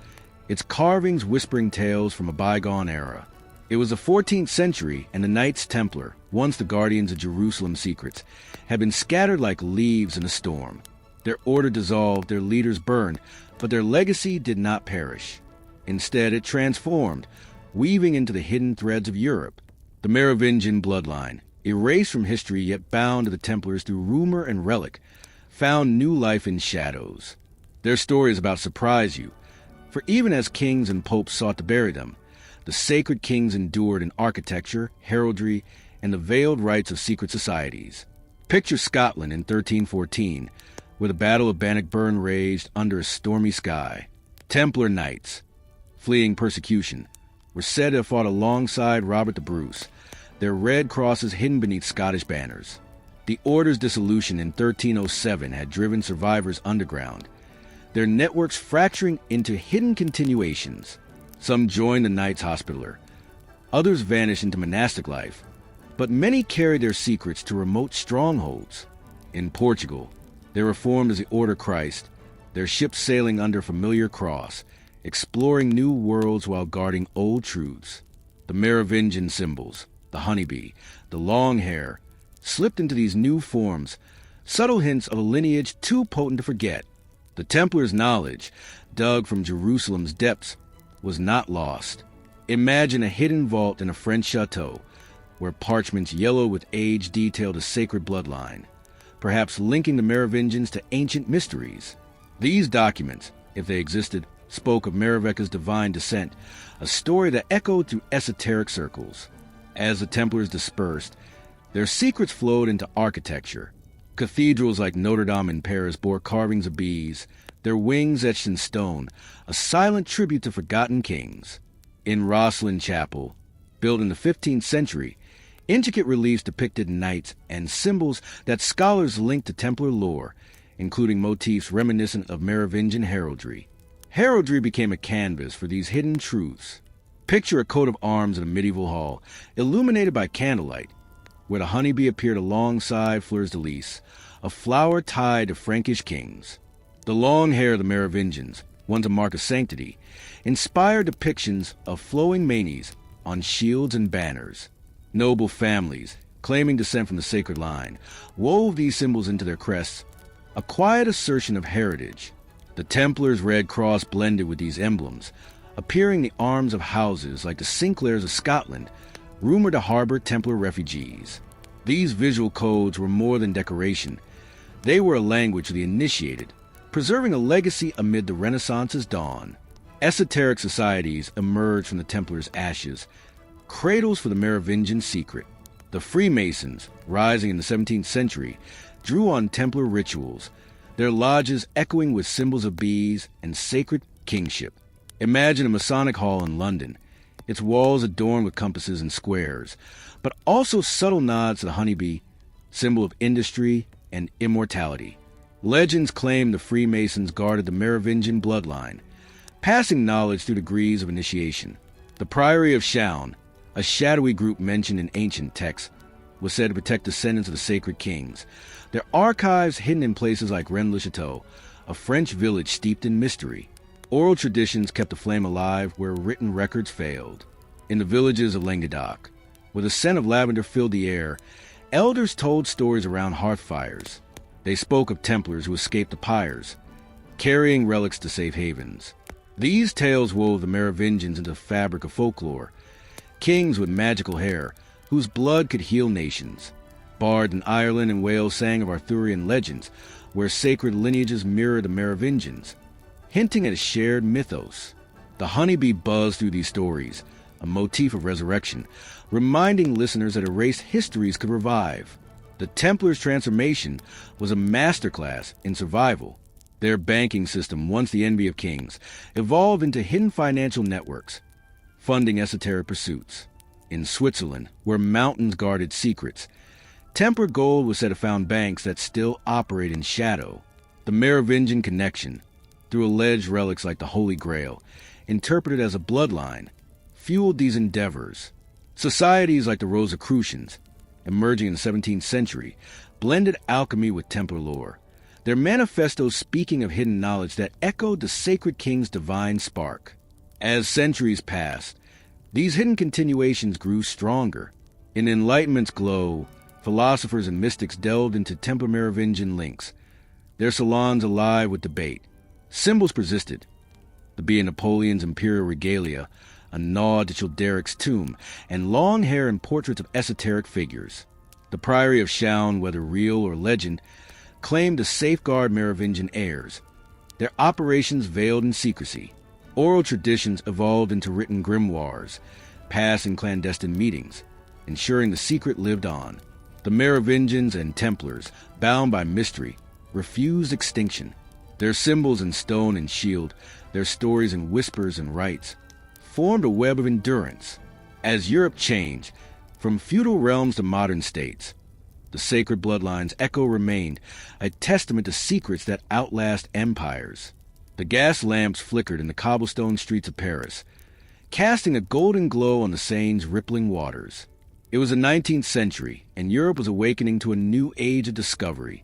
its carvings whispering tales from a bygone era. It was the 14th century, and the Knights Templar, once the guardians of Jerusalem's secrets, had been scattered like leaves in a storm. Their order dissolved, their leaders burned, but their legacy did not perish. Instead, it transformed, weaving into the hidden threads of Europe. The Merovingian bloodline, erased from history yet bound to the Templars through rumor and relic, found new life in shadows. Their story is about to surprise you, for even as kings and popes sought to bury them, the sacred kings endured in architecture, heraldry, and the veiled rites of secret societies. Picture Scotland in 1314, where the Battle of Bannockburn raged under a stormy sky. Templar knights, fleeing persecution, were said to have fought alongside Robert the Bruce, their red crosses hidden beneath Scottish banners. The order's dissolution in 1307 had driven survivors underground, their networks fracturing into hidden continuations. Some joined the Knights Hospitaller, others vanished into monastic life, but many carried their secrets to remote strongholds. In Portugal, they were formed as the Order Christ, their ships sailing under familiar cross, exploring new worlds while guarding old truths. The Merovingian symbols, the honeybee, the long hair, slipped into these new forms, subtle hints of a lineage too potent to forget. The Templars' knowledge, dug from Jerusalem's depths, was not lost. Imagine a hidden vault in a French chateau, where parchments yellow with age detailed a sacred bloodline, perhaps linking the Merovingians to ancient mysteries. These documents, if they existed, spoke of Meroveca's divine descent, a story that echoed through esoteric circles. As the Templars dispersed, their secrets flowed into architecture. Cathedrals like Notre Dame in Paris bore carvings of bees, their wings etched in stone, a silent tribute to forgotten kings. In Rosslyn Chapel, built in the 15th century, intricate reliefs depicted knights and symbols that scholars linked to Templar lore, including motifs reminiscent of Merovingian heraldry. Heraldry became a canvas for these hidden truths. Picture a coat of arms in a medieval hall, illuminated by candlelight, where the honeybee appeared alongside fleurs de lis, a flower tied to Frankish kings. The long hair of the Merovingians, once a mark of sanctity, inspired depictions of flowing manes on shields and banners. Noble families, claiming descent from the sacred line, wove these symbols into their crests, a quiet assertion of heritage. The Templars' red cross blended with these emblems, appearing in the arms of houses like the Sinclairs of Scotland, rumored to harbor Templar refugees. These visual codes were more than decoration. They were a language of the initiated, preserving a legacy amid the Renaissance's dawn. Esoteric societies emerged from the Templars' ashes, cradles for the Merovingian secret. The Freemasons, rising in the 17th century, drew on Templar rituals, their lodges echoing with symbols of bees and sacred kingship. Imagine a Masonic hall in London, its walls adorned with compasses and squares, but also subtle nods to the honeybee, symbol of industry and immortality. Legends claim the Freemasons guarded the Merovingian bloodline, passing knowledge through degrees of initiation. The Priory of Chaon, a shadowy group mentioned in ancient texts, was said to protect descendants of the sacred kings. Their archives hidden in places like Rennes-le-Château, a French village steeped in mystery. Oral traditions kept the flame alive where written records failed. In the villages of Languedoc, where the scent of lavender filled the air, elders told stories around hearth fires. They spoke of Templars who escaped the pyres, carrying relics to safe havens. These tales wove the Merovingians into the fabric of folklore, kings with magical hair, whose blood could heal nations. Bards in Ireland and Wales sang of Arthurian legends, where sacred lineages mirrored the Merovingians, hinting at a shared mythos. The honeybee buzzed through these stories, a motif of resurrection, reminding listeners that erased histories could revive. The Templars' transformation was a masterclass in survival. Their banking system, once the envy of kings, evolved into hidden financial networks, funding esoteric pursuits. In Switzerland, where mountains guarded secrets, Templar gold was said to found banks that still operate in shadow. The Merovingian connection, through alleged relics like the Holy Grail, interpreted as a bloodline, fueled these endeavors. Societies like the Rosicrucians, emerging in the 17th century, blended alchemy with Templar lore, their manifestos speaking of hidden knowledge that echoed the sacred king's divine spark. As centuries passed, these hidden continuations grew stronger. In Enlightenment's glow, philosophers and mystics delved into Templar Merovingian links, their salons alive with debate. Symbols persisted, the bee in Napoleon's imperial regalia, a nod to Childeric's tomb, and long hair and portraits of esoteric figures. The Priory of Chaon, whether real or legend, claimed to safeguard Merovingian heirs, their operations veiled in secrecy. Oral traditions evolved into written grimoires, passed in clandestine meetings, ensuring the secret lived on. The Merovingians and Templars, bound by mystery, refused extinction. Their symbols in stone and shield, their stories in whispers and rites, formed a web of endurance. As Europe changed, from feudal realms to modern states, the sacred bloodlines' echo remained, a testament to secrets that outlast empires. The gas lamps flickered in the cobblestone streets of Paris, casting a golden glow on the Seine's rippling waters. It was the 19th century, and Europe was awakening to a new age of discovery,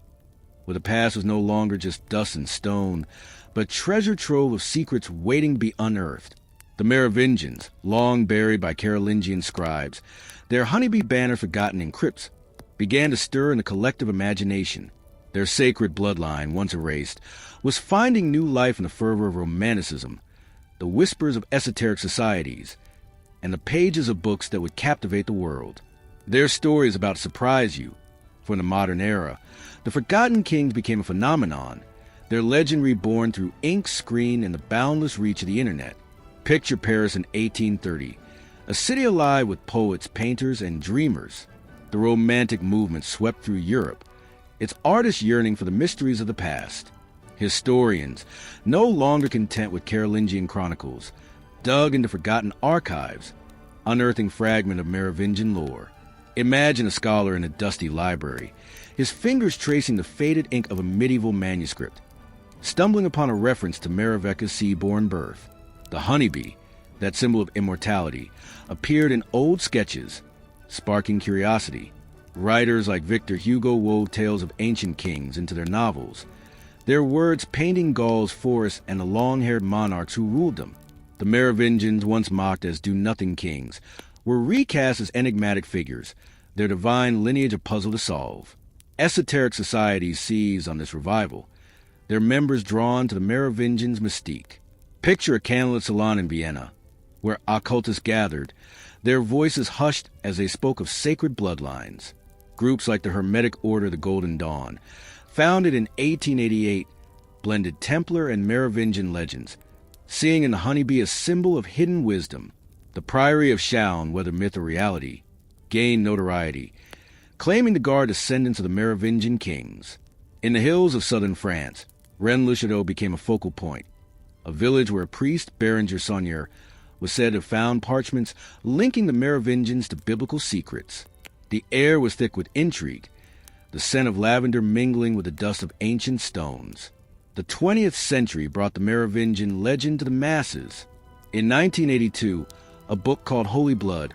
where the past was no longer just dust and stone, but treasure trove of secrets waiting to be unearthed. The Merovingians, long buried by Carolingian scribes, their honeybee banner forgotten in crypts, began to stir in the collective imagination. Their sacred bloodline, once erased, was finding new life in the fervor of Romanticism, the whispers of esoteric societies, and the pages of books that would captivate the world. Their stories about to surprise you. For in the modern era, the Forgotten Kings became a phenomenon, their legend reborn through ink, screen, and the boundless reach of the internet. Picture Paris in 1830, a city alive with poets, painters, and dreamers. The Romantic movement swept through Europe, its artists yearning for the mysteries of the past. Historians, no longer content with Carolingian chronicles, dug into forgotten archives, unearthing fragments of Merovingian lore. Imagine a scholar in a dusty library, his fingers tracing the faded ink of a medieval manuscript, stumbling upon a reference to Meroveca's sea-born birth. The honeybee, that symbol of immortality, appeared in old sketches, sparking curiosity. Writers like Victor Hugo wove tales of ancient kings into their novels, their words painting Gaul's forests and the long-haired monarchs who ruled them. The Merovingians, once mocked as do-nothing kings, were recast as enigmatic figures, their divine lineage a puzzle to solve. Esoteric societies seized on this revival, their members drawn to the Merovingians' mystique. Picture a candlelit salon in Vienna, where occultists gathered, their voices hushed as they spoke of sacred bloodlines. Groups like the Hermetic Order of the Golden Dawn, founded in 1888, blended Templar and Merovingian legends, seeing in the honeybee a symbol of hidden wisdom. The Priory of Chaon, whether myth or reality, gained notoriety, claiming to guard descendants of the Merovingian kings. In the hills of southern France, Rennes-le-Château became a focal point, a village where a priest, Berenger Saunier, was said to have found parchments linking the Merovingians to biblical secrets. The air was thick with intrigue, the scent of lavender mingling with the dust of ancient stones. The 20th century brought the Merovingian legend to the masses. In 1982, a book called Holy Blood,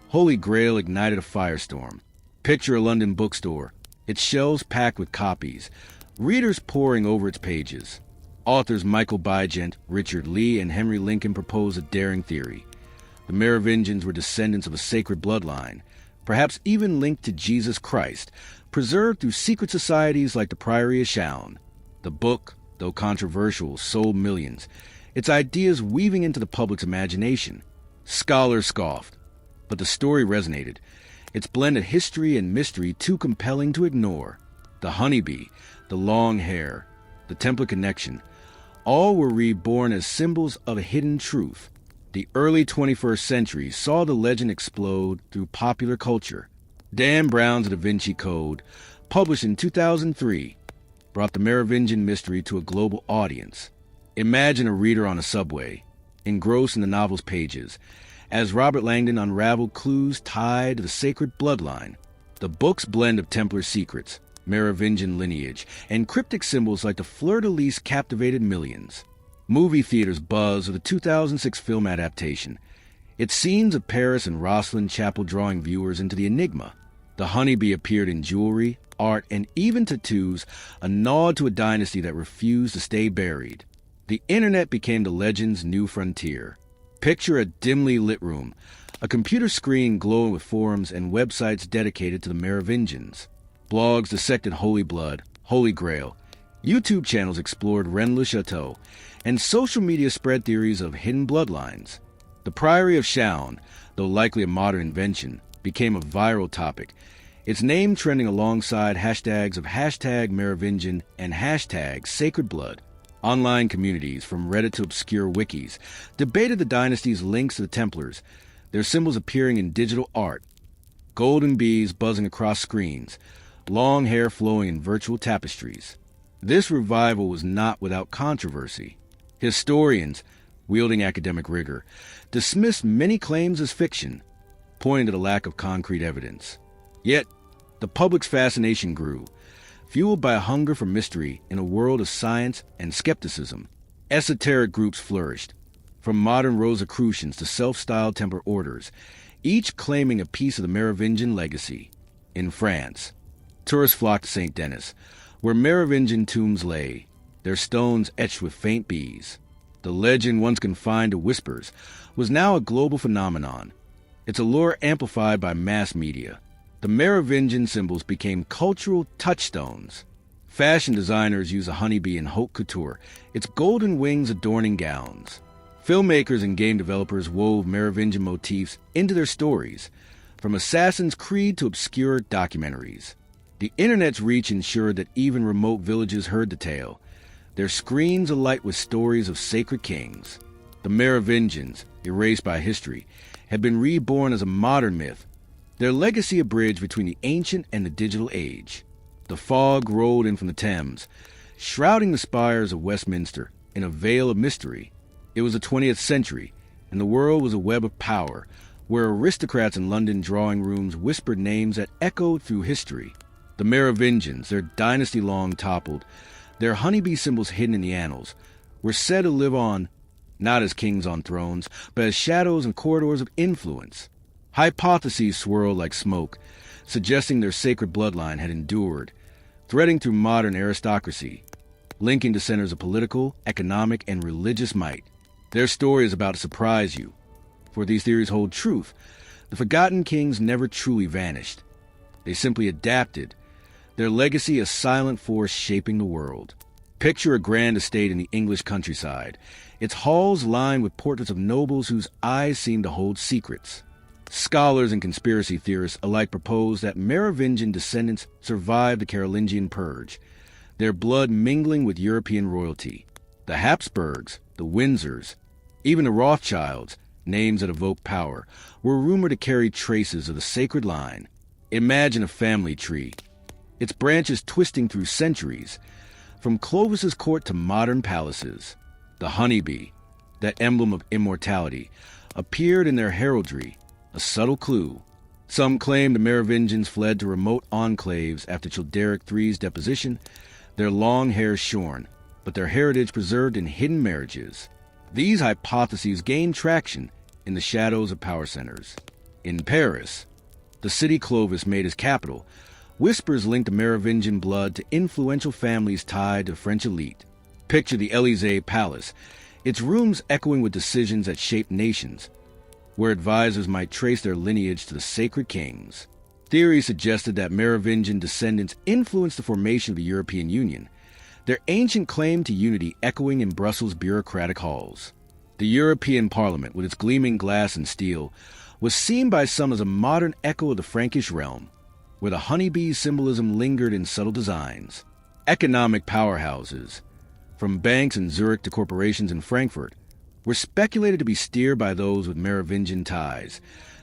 Holy Grail ignited a firestorm. Picture a London bookstore, its shelves packed with copies, readers poring over its pages. Authors Michael Bygent, Richard Lee, and Henry Lincoln proposed a daring theory. The Merovingians were descendants of a sacred bloodline, perhaps even linked to Jesus Christ, preserved through secret societies like the Priory of Chaon. The book, though controversial, sold millions, its ideas weaving into the public's imagination. Scholars scoffed, but the story resonated. Its blend of history and mystery too compelling to ignore. The honeybee, the long hair, the Templar connection, all were reborn as symbols of a hidden truth. The early 21st century saw the legend explode through popular culture. Dan Brown's Da Vinci Code, published in 2003, brought the Merovingian mystery to a global audience. Imagine a reader on a subway, engrossed in the novel's pages, as Robert Langdon unraveled clues tied to the sacred bloodline. The book's blend of Templar secrets, Merovingian lineage, and cryptic symbols like the fleur-de-lis captivated millions. Movie theaters buzzed with the 2006 film adaptation, its scenes of Paris and Rosslyn Chapel drawing viewers into the enigma. The honeybee appeared in jewelry, art, and even tattoos, a nod to a dynasty that refused to stay buried. The internet became the legend's new frontier. Picture a dimly lit room, a computer screen glowing with forums and websites dedicated to the Merovingians. Blogs dissected Holy Blood, Holy Grail. YouTube channels explored Rennes-le-Château, and social media spread theories of hidden bloodlines. The Priory of Chaon, though likely a modern invention, became a viral topic, its name trending alongside hashtags of hashtag Merovingian and hashtag Sacred Blood. Online communities, from Reddit to obscure wikis, debated the dynasty's links to the Templars, their symbols appearing in digital art, golden bees buzzing across screens, long hair flowing in virtual tapestries. This revival was not without controversy. Historians, wielding academic rigor, dismissed many claims as fiction, pointing to the lack of concrete evidence. Yet, the public's fascination grew, fueled by a hunger for mystery in a world of science and skepticism. Esoteric groups flourished, from modern Rosicrucians to self-styled Templar orders, each claiming a piece of the Merovingian legacy. In France, tourists flocked to St. Denis, where Merovingian tombs lay, their stones etched with faint bees. The legend, once confined to whispers, was now a global phenomenon, its allure amplified by mass media. The Merovingian symbols became cultural touchstones. Fashion designers use a honeybee in haute couture, its golden wings adorning gowns. Filmmakers and game developers wove Merovingian motifs into their stories, from Assassin's Creed to obscure documentaries. The internet's reach ensured that even remote villages heard the tale, their screens alight with stories of sacred kings. The Merovingians, erased by history, had been reborn as a modern myth, their legacy a bridge between the ancient and the digital age. The fog rolled in from the Thames, shrouding the spires of Westminster in a veil of mystery. It was the 20th century, and the world was a web of power, where aristocrats in London drawing rooms whispered names that echoed through history. The Merovingians, their dynasty long toppled, their honeybee symbols hidden in the annals, were said to live on, not as kings on thrones, but as shadows and corridors of influence. Hypotheses swirled like smoke, suggesting their sacred bloodline had endured, threading through modern aristocracy, linking to centers of political, economic, and religious might. Their story is about to surprise you, for these theories hold truth. The forgotten kings never truly vanished. They simply adapted, their legacy a silent force shaping the world. Picture a grand estate in the English countryside, its halls lined with portraits of nobles whose eyes seem to hold secrets. Scholars and conspiracy theorists alike propose that Merovingian descendants survived the Carolingian purge, their blood mingling with European royalty. The Habsburgs, the Windsors, even the Rothschilds names that evoke power, were rumored to carry traces of the sacred line. Imagine a family tree, its branches twisting through centuries, from Clovis's court to modern palaces. The honeybee, that emblem of immortality, appeared in their heraldry, a subtle clue. Some claim the Merovingians fled to remote enclaves after Childeric III's deposition, their long hair shorn, but their heritage preserved in hidden marriages. These hypotheses gained traction in the shadows of power centers. In Paris, the city Clovis made his capital, whispers linked Merovingian blood to influential families tied to the French elite. Picture the Élysée Palace, its rooms echoing with decisions that shaped nations, where advisors might trace their lineage to the sacred kings. Theory suggested that Merovingian descendants influenced the formation of the European Union, their ancient claim to unity echoing in Brussels' bureaucratic halls. The European Parliament, with its gleaming glass and steel, was seen by some as a modern echo of the Frankish realm, where the honeybee's symbolism lingered in subtle designs. Economic powerhouses, from banks in Zurich to corporations in Frankfurt, were speculated to be steered by those with Merovingian ties,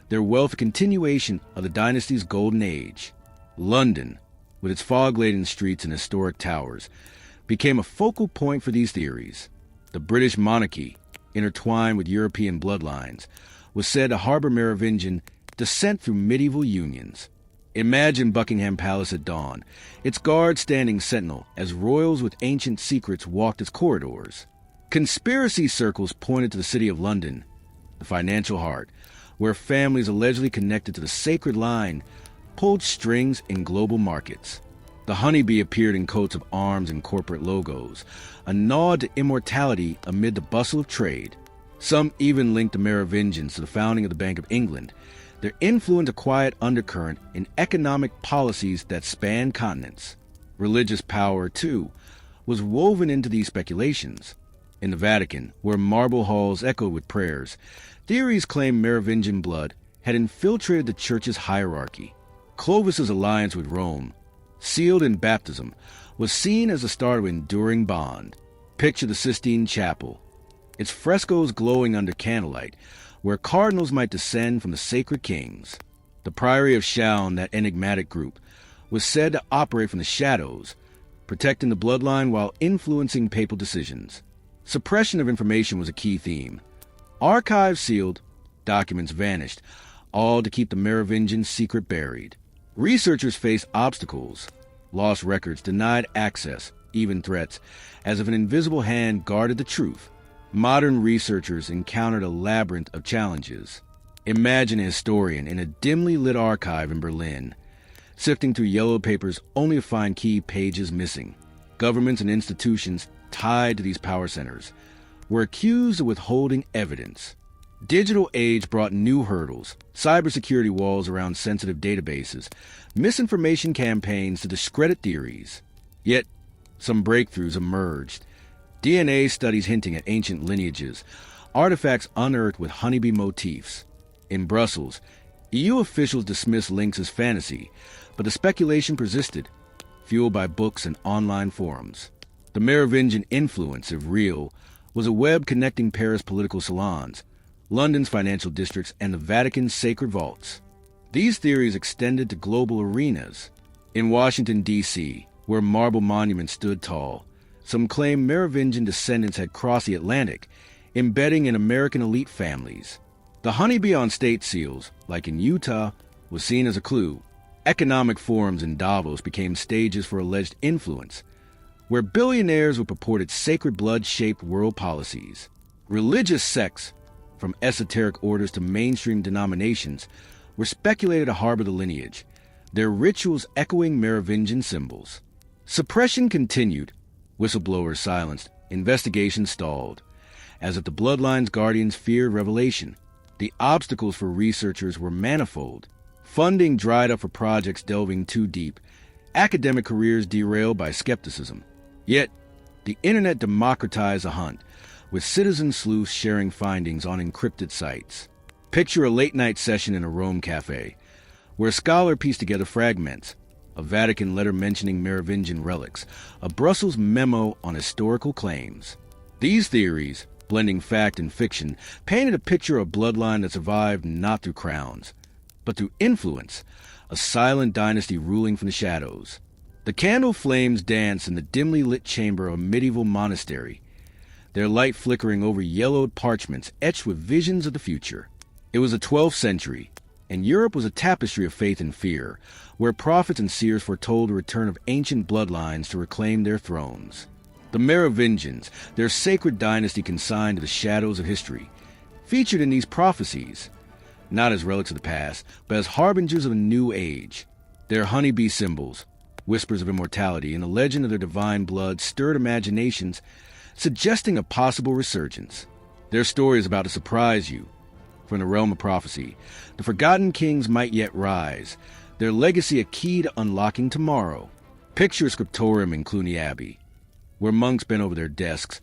their wealth a continuation of the dynasty's golden age. London, with its fog-laden streets and historic towers, became a focal point for these theories. The British monarchy, intertwined with European bloodlines, was said to harbor Merovingian descent through medieval unions. Imagine Buckingham Palace at dawn, its guards standing sentinel as royals with ancient secrets walked its corridors. Conspiracy circles pointed to the City of London, the financial heart, where families allegedly connected to the sacred line pulled strings in global markets. The honeybee appeared in coats of arms and corporate logos, a nod to immortality amid the bustle of trade. Some even linked the Merovingians to the founding of the Bank of England, their influence a quiet undercurrent in economic policies that spanned continents. Religious power, too, was woven into these speculations. In the Vatican, where marble halls echoed with prayers, theories claimed Merovingian blood had infiltrated the church's hierarchy. Clovis's alliance with Rome, sealed in baptism, was seen as the start of an enduring bond. Picture the Sistine Chapel, its frescoes glowing under candlelight, where cardinals might descend from the sacred kings. The Priory of Chaillot, that enigmatic group, was said to operate from the shadows, protecting the bloodline while influencing papal decisions. Suppression of information was a key theme. Archives sealed, documents vanished, all to keep the Merovingian secret buried. Researchers faced obstacles, lost records, denied access, even threats, as if an invisible hand guarded the truth. Modern researchers encountered a labyrinth of challenges. Imagine a historian in a dimly lit archive in Berlin, sifting through yellow papers only to find key pages missing. Governments and institutions tied to these power centers were accused of withholding evidence. Digital age brought new hurdles, cybersecurity walls around sensitive databases, misinformation campaigns to discredit theories. Yet, some breakthroughs emerged. DNA studies hinting at ancient lineages, artifacts unearthed with honeybee motifs. In Brussels, EU officials dismissed links as fantasy, but the speculation persisted, fueled by books and online forums. The Merovingian influence, if real, was a web connecting Paris' political salons, London's financial districts, and the Vatican's sacred vaults. These theories extended to global arenas. In Washington, D.C., where marble monuments stood tall, some claim Merovingian descendants had crossed the Atlantic, embedding in American elite families. The honeybee on state seals, like in Utah, was seen as a clue. Economic forums in Davos became stages for alleged influence, where billionaires with purported sacred blood-shaped world policies. Religious sects, from esoteric orders to mainstream denominations, were speculated to harbor the lineage, their rituals echoing Merovingian symbols. Suppression continued, whistleblowers silenced, investigations stalled. As if the bloodline's guardians feared revelation, the obstacles for researchers were manifold. Funding dried up for projects delving too deep, academic careers derailed by skepticism. Yet, the internet democratized the hunt, with citizen sleuths sharing findings on encrypted sites. Picture a late-night session in a Rome cafe, where a scholar pieced together fragments, a Vatican letter mentioning Merovingian relics, a Brussels memo on historical claims. These theories, blending fact and fiction, painted a picture of a bloodline that survived not through crowns, but through influence, a silent dynasty ruling from the shadows. The candle flames danced in the dimly lit chamber of a medieval monastery, their light flickering over yellowed parchments etched with visions of the future. It was the 12th century, and Europe was a tapestry of faith and fear, where prophets and seers foretold the return of ancient bloodlines to reclaim their thrones. The Merovingians, their sacred dynasty consigned to the shadows of history, featured in these prophecies, not as relics of the past, but as harbingers of a new age. Their honeybee symbols, whispers of immortality, and the legend of their divine blood stirred imaginations, suggesting a possible resurgence. Their story is about to surprise you. From the realm of prophecy, the forgotten kings might yet rise, their legacy a key to unlocking tomorrow. Picture a scriptorium in Cluny Abbey, where monks bent over their desks,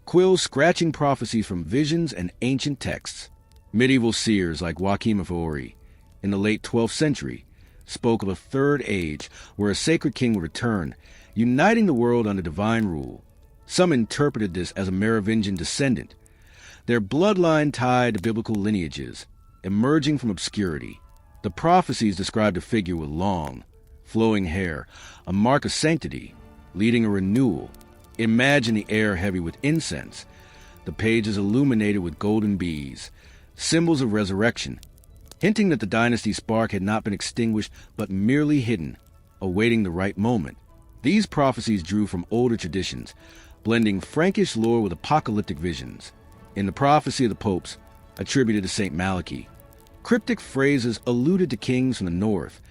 quills scratching prophecies from visions and ancient texts. Medieval seers like Joachim of Ori, in the late 12th century, spoke of a third age where a sacred king would return, uniting the world under divine rule. Some interpreted this as a Merovingian descendant, their bloodline tied to biblical lineages, emerging from obscurity. The prophecies described a figure with long, flowing hair, a mark of sanctity, leading a renewal. Imagine the air heavy with incense, the pages illuminated with golden bees, symbols of resurrection, hinting that the dynasty's spark had not been extinguished but merely hidden, awaiting the right moment. These prophecies drew from older traditions, blending Frankish lore with apocalyptic visions. In the prophecy of the popes, attributed to St. Malachi, cryptic phrases alluded to kings from the north,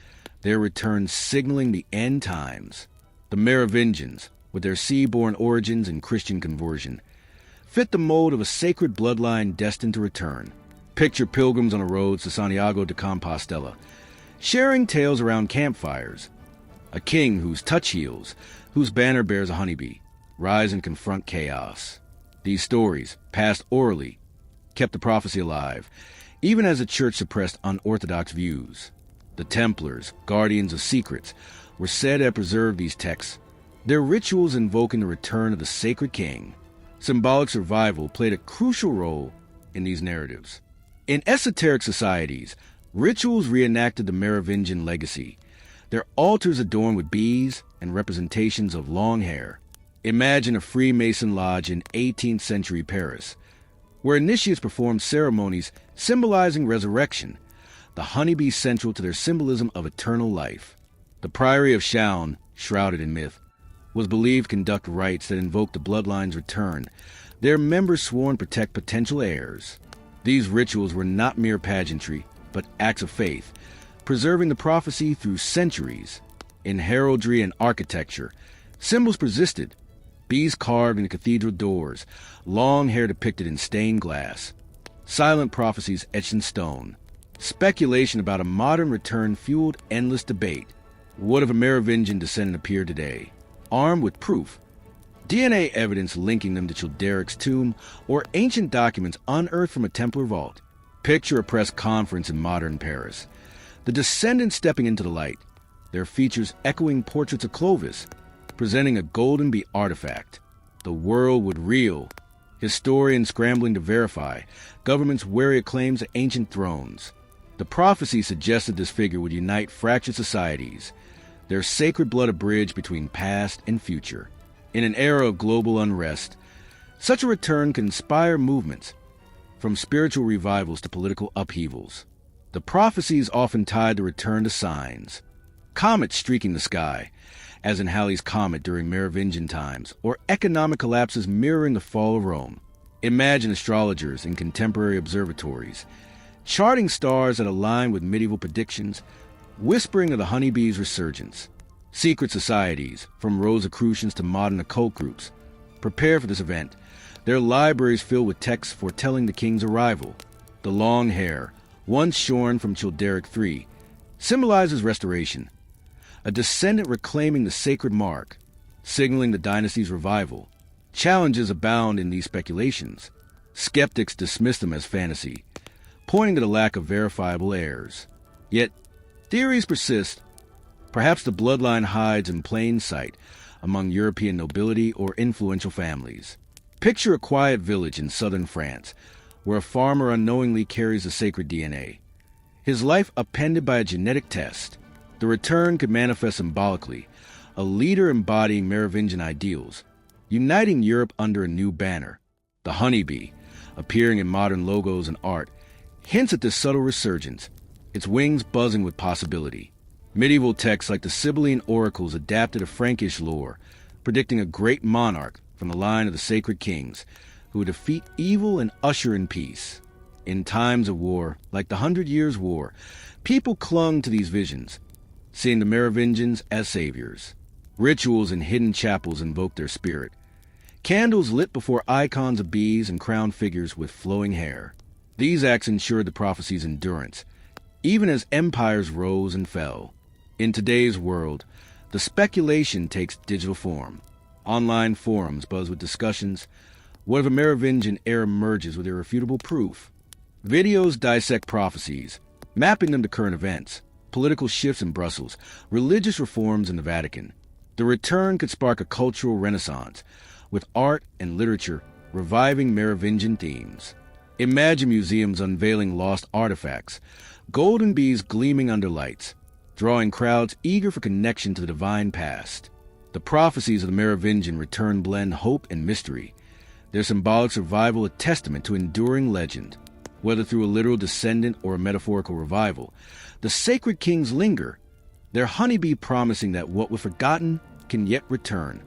their return signaling the end times. The Merovingians, with their sea-born origins and Christian conversion, fit the mold of a sacred bloodline destined to return. Picture pilgrims on the roads to Santiago de Compostela, sharing tales around campfires. A king whose touch heals, whose banner bears a honeybee, rise and confront chaos. These stories, passed orally, kept the prophecy alive, even as the church suppressed unorthodox views. The Templars, guardians of secrets, were said to have preserved these texts, their rituals invoking the return of the sacred king. Symbolic survival played a crucial role in these narratives. In esoteric societies, rituals reenacted the Merovingian legacy, their altars adorned with bees and representations of long hair. Imagine a Freemason lodge in 18th century Paris, where initiates performed ceremonies symbolizing resurrection, the honeybee central to their symbolism of eternal life. The Priory of Chaulnes, shrouded in myth, was believed to conduct rites that invoked the bloodline's return, their members sworn to protect potential heirs. These rituals were not mere pageantry, but acts of faith, preserving the prophecy through centuries. In heraldry and architecture, symbols persisted, bees carved into cathedral doors, long hair depicted in stained glass, silent prophecies etched in stone. Speculation about a modern return fueled endless debate. What if a Merovingian descendant appeared today, armed with proof? DNA evidence linking them to Childeric's tomb, or ancient documents unearthed from a Templar vault. Picture a press conference in modern Paris, the descendants stepping into the light, their features echoing portraits of Clovis, presenting a golden bee artifact. The world would reel, historians scrambling to verify, governments wary of claims to ancient thrones. The prophecy suggested this figure would unite fractured societies, their sacred blood a bridge between past and future. In an era of global unrest, such a return could inspire movements, from spiritual revivals to political upheavals. The prophecies often tied the return to signs. Comets streaking the sky, as in Halley's Comet during Merovingian times, or economic collapses mirroring the fall of Rome. Imagine astrologers in contemporary observatories, charting stars that align with medieval predictions, whispering of the honeybee's resurgence. Secret societies, from Rosicrucians to modern occult groups, prepare for this event, their libraries filled with texts foretelling the king's arrival. The long hair, once shorn from Childeric III, symbolizes restoration, a descendant reclaiming the sacred mark, signaling the dynasty's revival. Challenges abound in these speculations. Skeptics dismiss them as fantasy, pointing to the lack of verifiable heirs. Yet, theories persist. Perhaps the bloodline hides in plain sight among European nobility or influential families. Picture a quiet village in southern France, where a farmer unknowingly carries the sacred DNA. His life appended by a genetic test. The return could manifest symbolically, a leader embodying Merovingian ideals, uniting Europe under a new banner. The honeybee, appearing in modern logos and art, hints at this subtle resurgence, its wings buzzing with possibility. Medieval texts like the Sibylline oracles adapted a Frankish lore, predicting a great monarch from the line of the sacred kings, who would defeat evil and usher in peace. In times of war, like the 100 Years' War, people clung to these visions, seeing the Merovingians as saviors. Rituals in hidden chapels invoked their spirit. Candles lit before icons of bees and crowned figures with flowing hair. These acts ensured the prophecy's endurance, even as empires rose and fell. In today's world, the speculation takes digital form. Online forums buzz with discussions. What if a Merovingian heir emerges with irrefutable proof? Videos dissect prophecies, mapping them to current events, political shifts in Brussels, religious reforms in the Vatican. The return could spark a cultural renaissance, with art and literature reviving Merovingian themes. Imagine museums unveiling lost artifacts, golden bees gleaming under lights, drawing crowds eager for connection to the divine past. The prophecies of the Merovingian return blend hope and mystery, their symbolic survival a testament to enduring legend. Whether through a literal descendant or a metaphorical revival, the sacred kings linger, their honeybee promising that what was forgotten can yet return.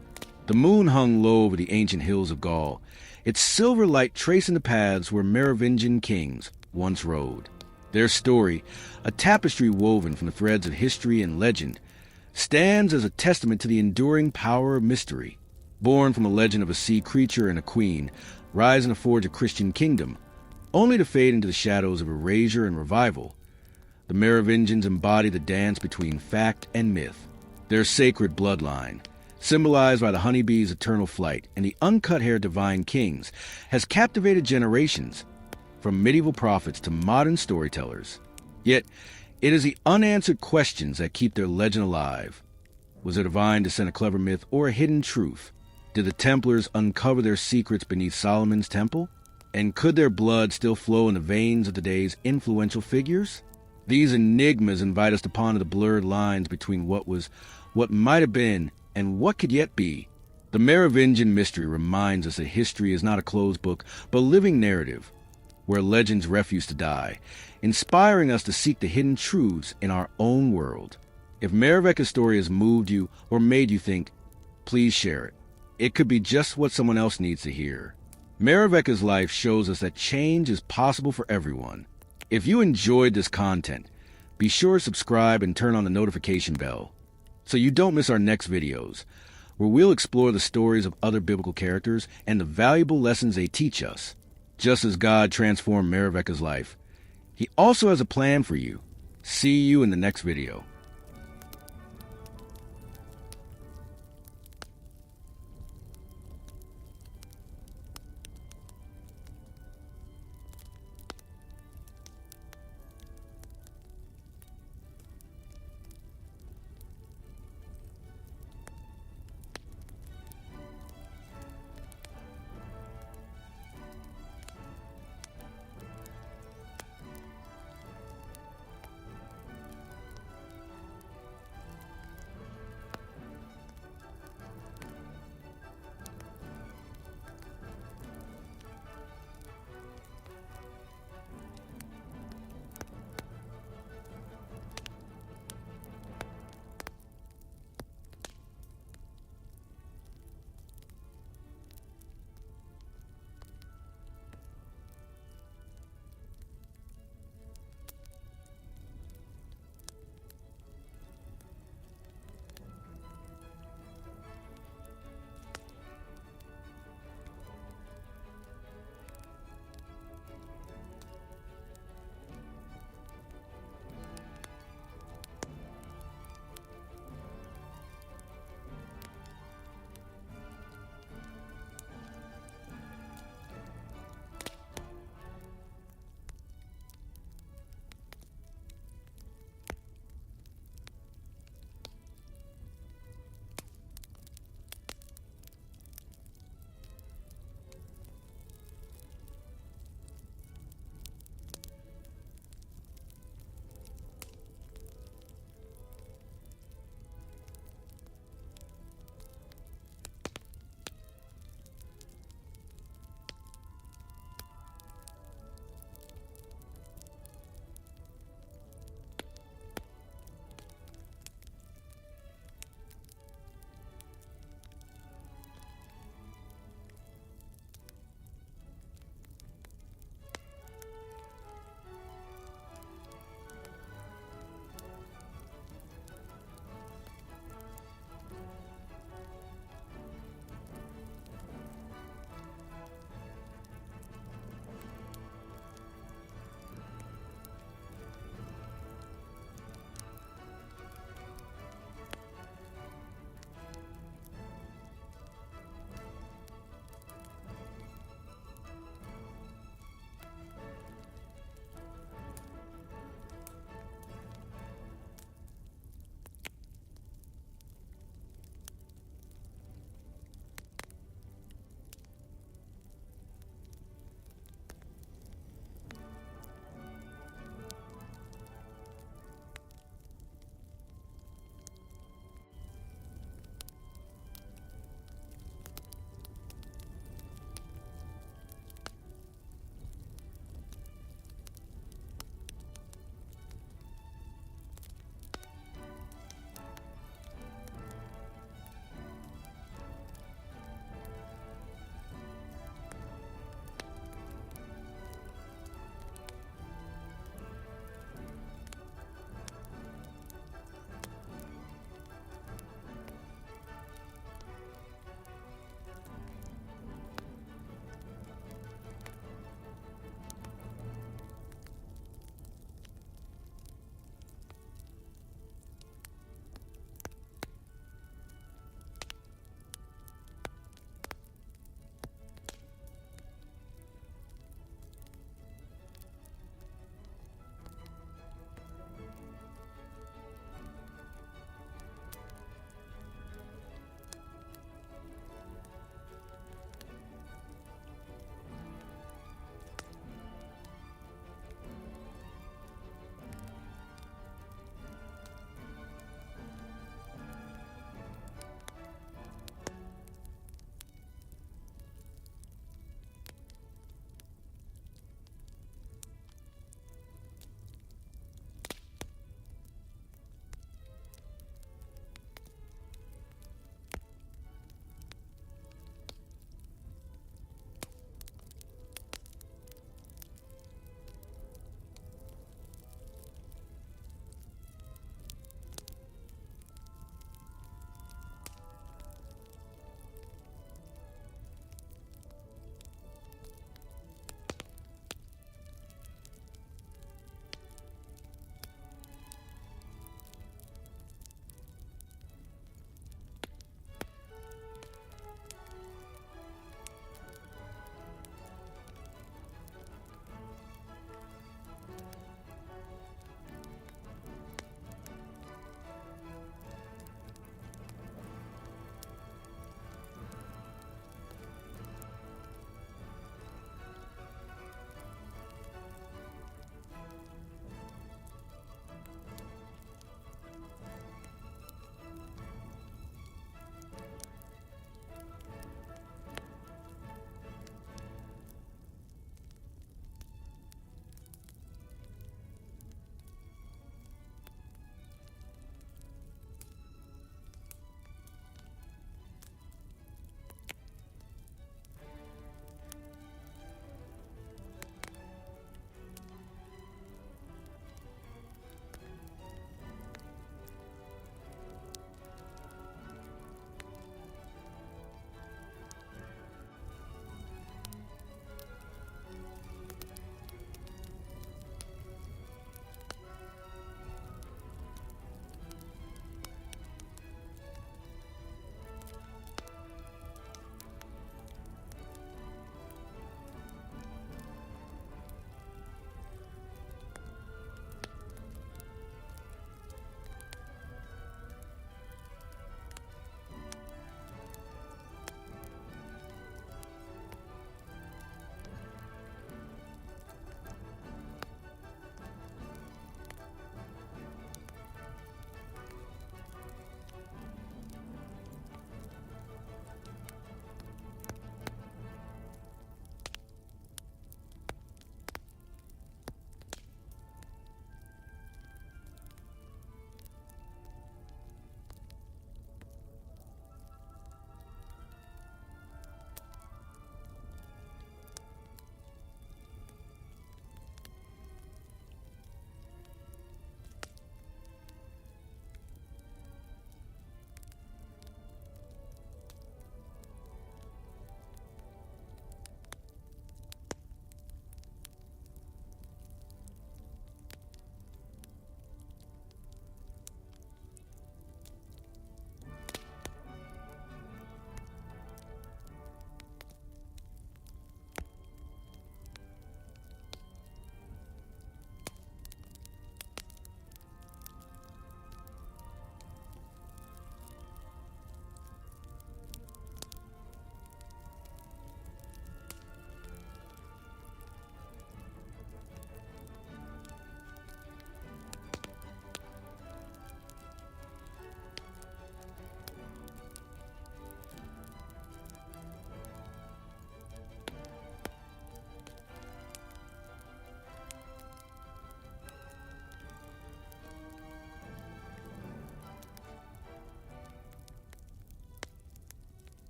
The moon hung low over the ancient hills of Gaul, its silver light tracing the paths where Merovingian kings once rode. Their story, a tapestry woven from the threads of history and legend, stands as a testament to the enduring power of mystery. Born from a legend of a sea creature and a queen, rising to forge a Christian kingdom, only to fade into the shadows of erasure and revival, the Merovingians embody the dance between fact and myth. Their sacred bloodline, symbolized by the honeybee's eternal flight and the uncut-haired divine kings, has captivated generations, from medieval prophets to modern storytellers. Yet, it is the unanswered questions that keep their legend alive. Was their divine descent a clever myth or a hidden truth? Did the Templars uncover their secrets beneath Solomon's temple? And could their blood still flow in the veins of today's influential figures? These enigmas invite us to ponder the blurred lines between what was, what might have been, and what could yet be. The Merovingian mystery reminds us that history is not a closed book, but a living narrative, where legends refuse to die, inspiring us to seek the hidden truths in our own world. If Merovingia's story has moved you or made you think, please share it. It could be just what someone else needs to hear. Merovingia's life shows us that change is possible for everyone. If you enjoyed this content, be sure to subscribe and turn on the notification bell so you don't miss our next videos, where we'll explore the stories of other biblical characters and the valuable lessons they teach us. Just as God transformed Merovingia's life, He also has a plan for you. See you in the next video.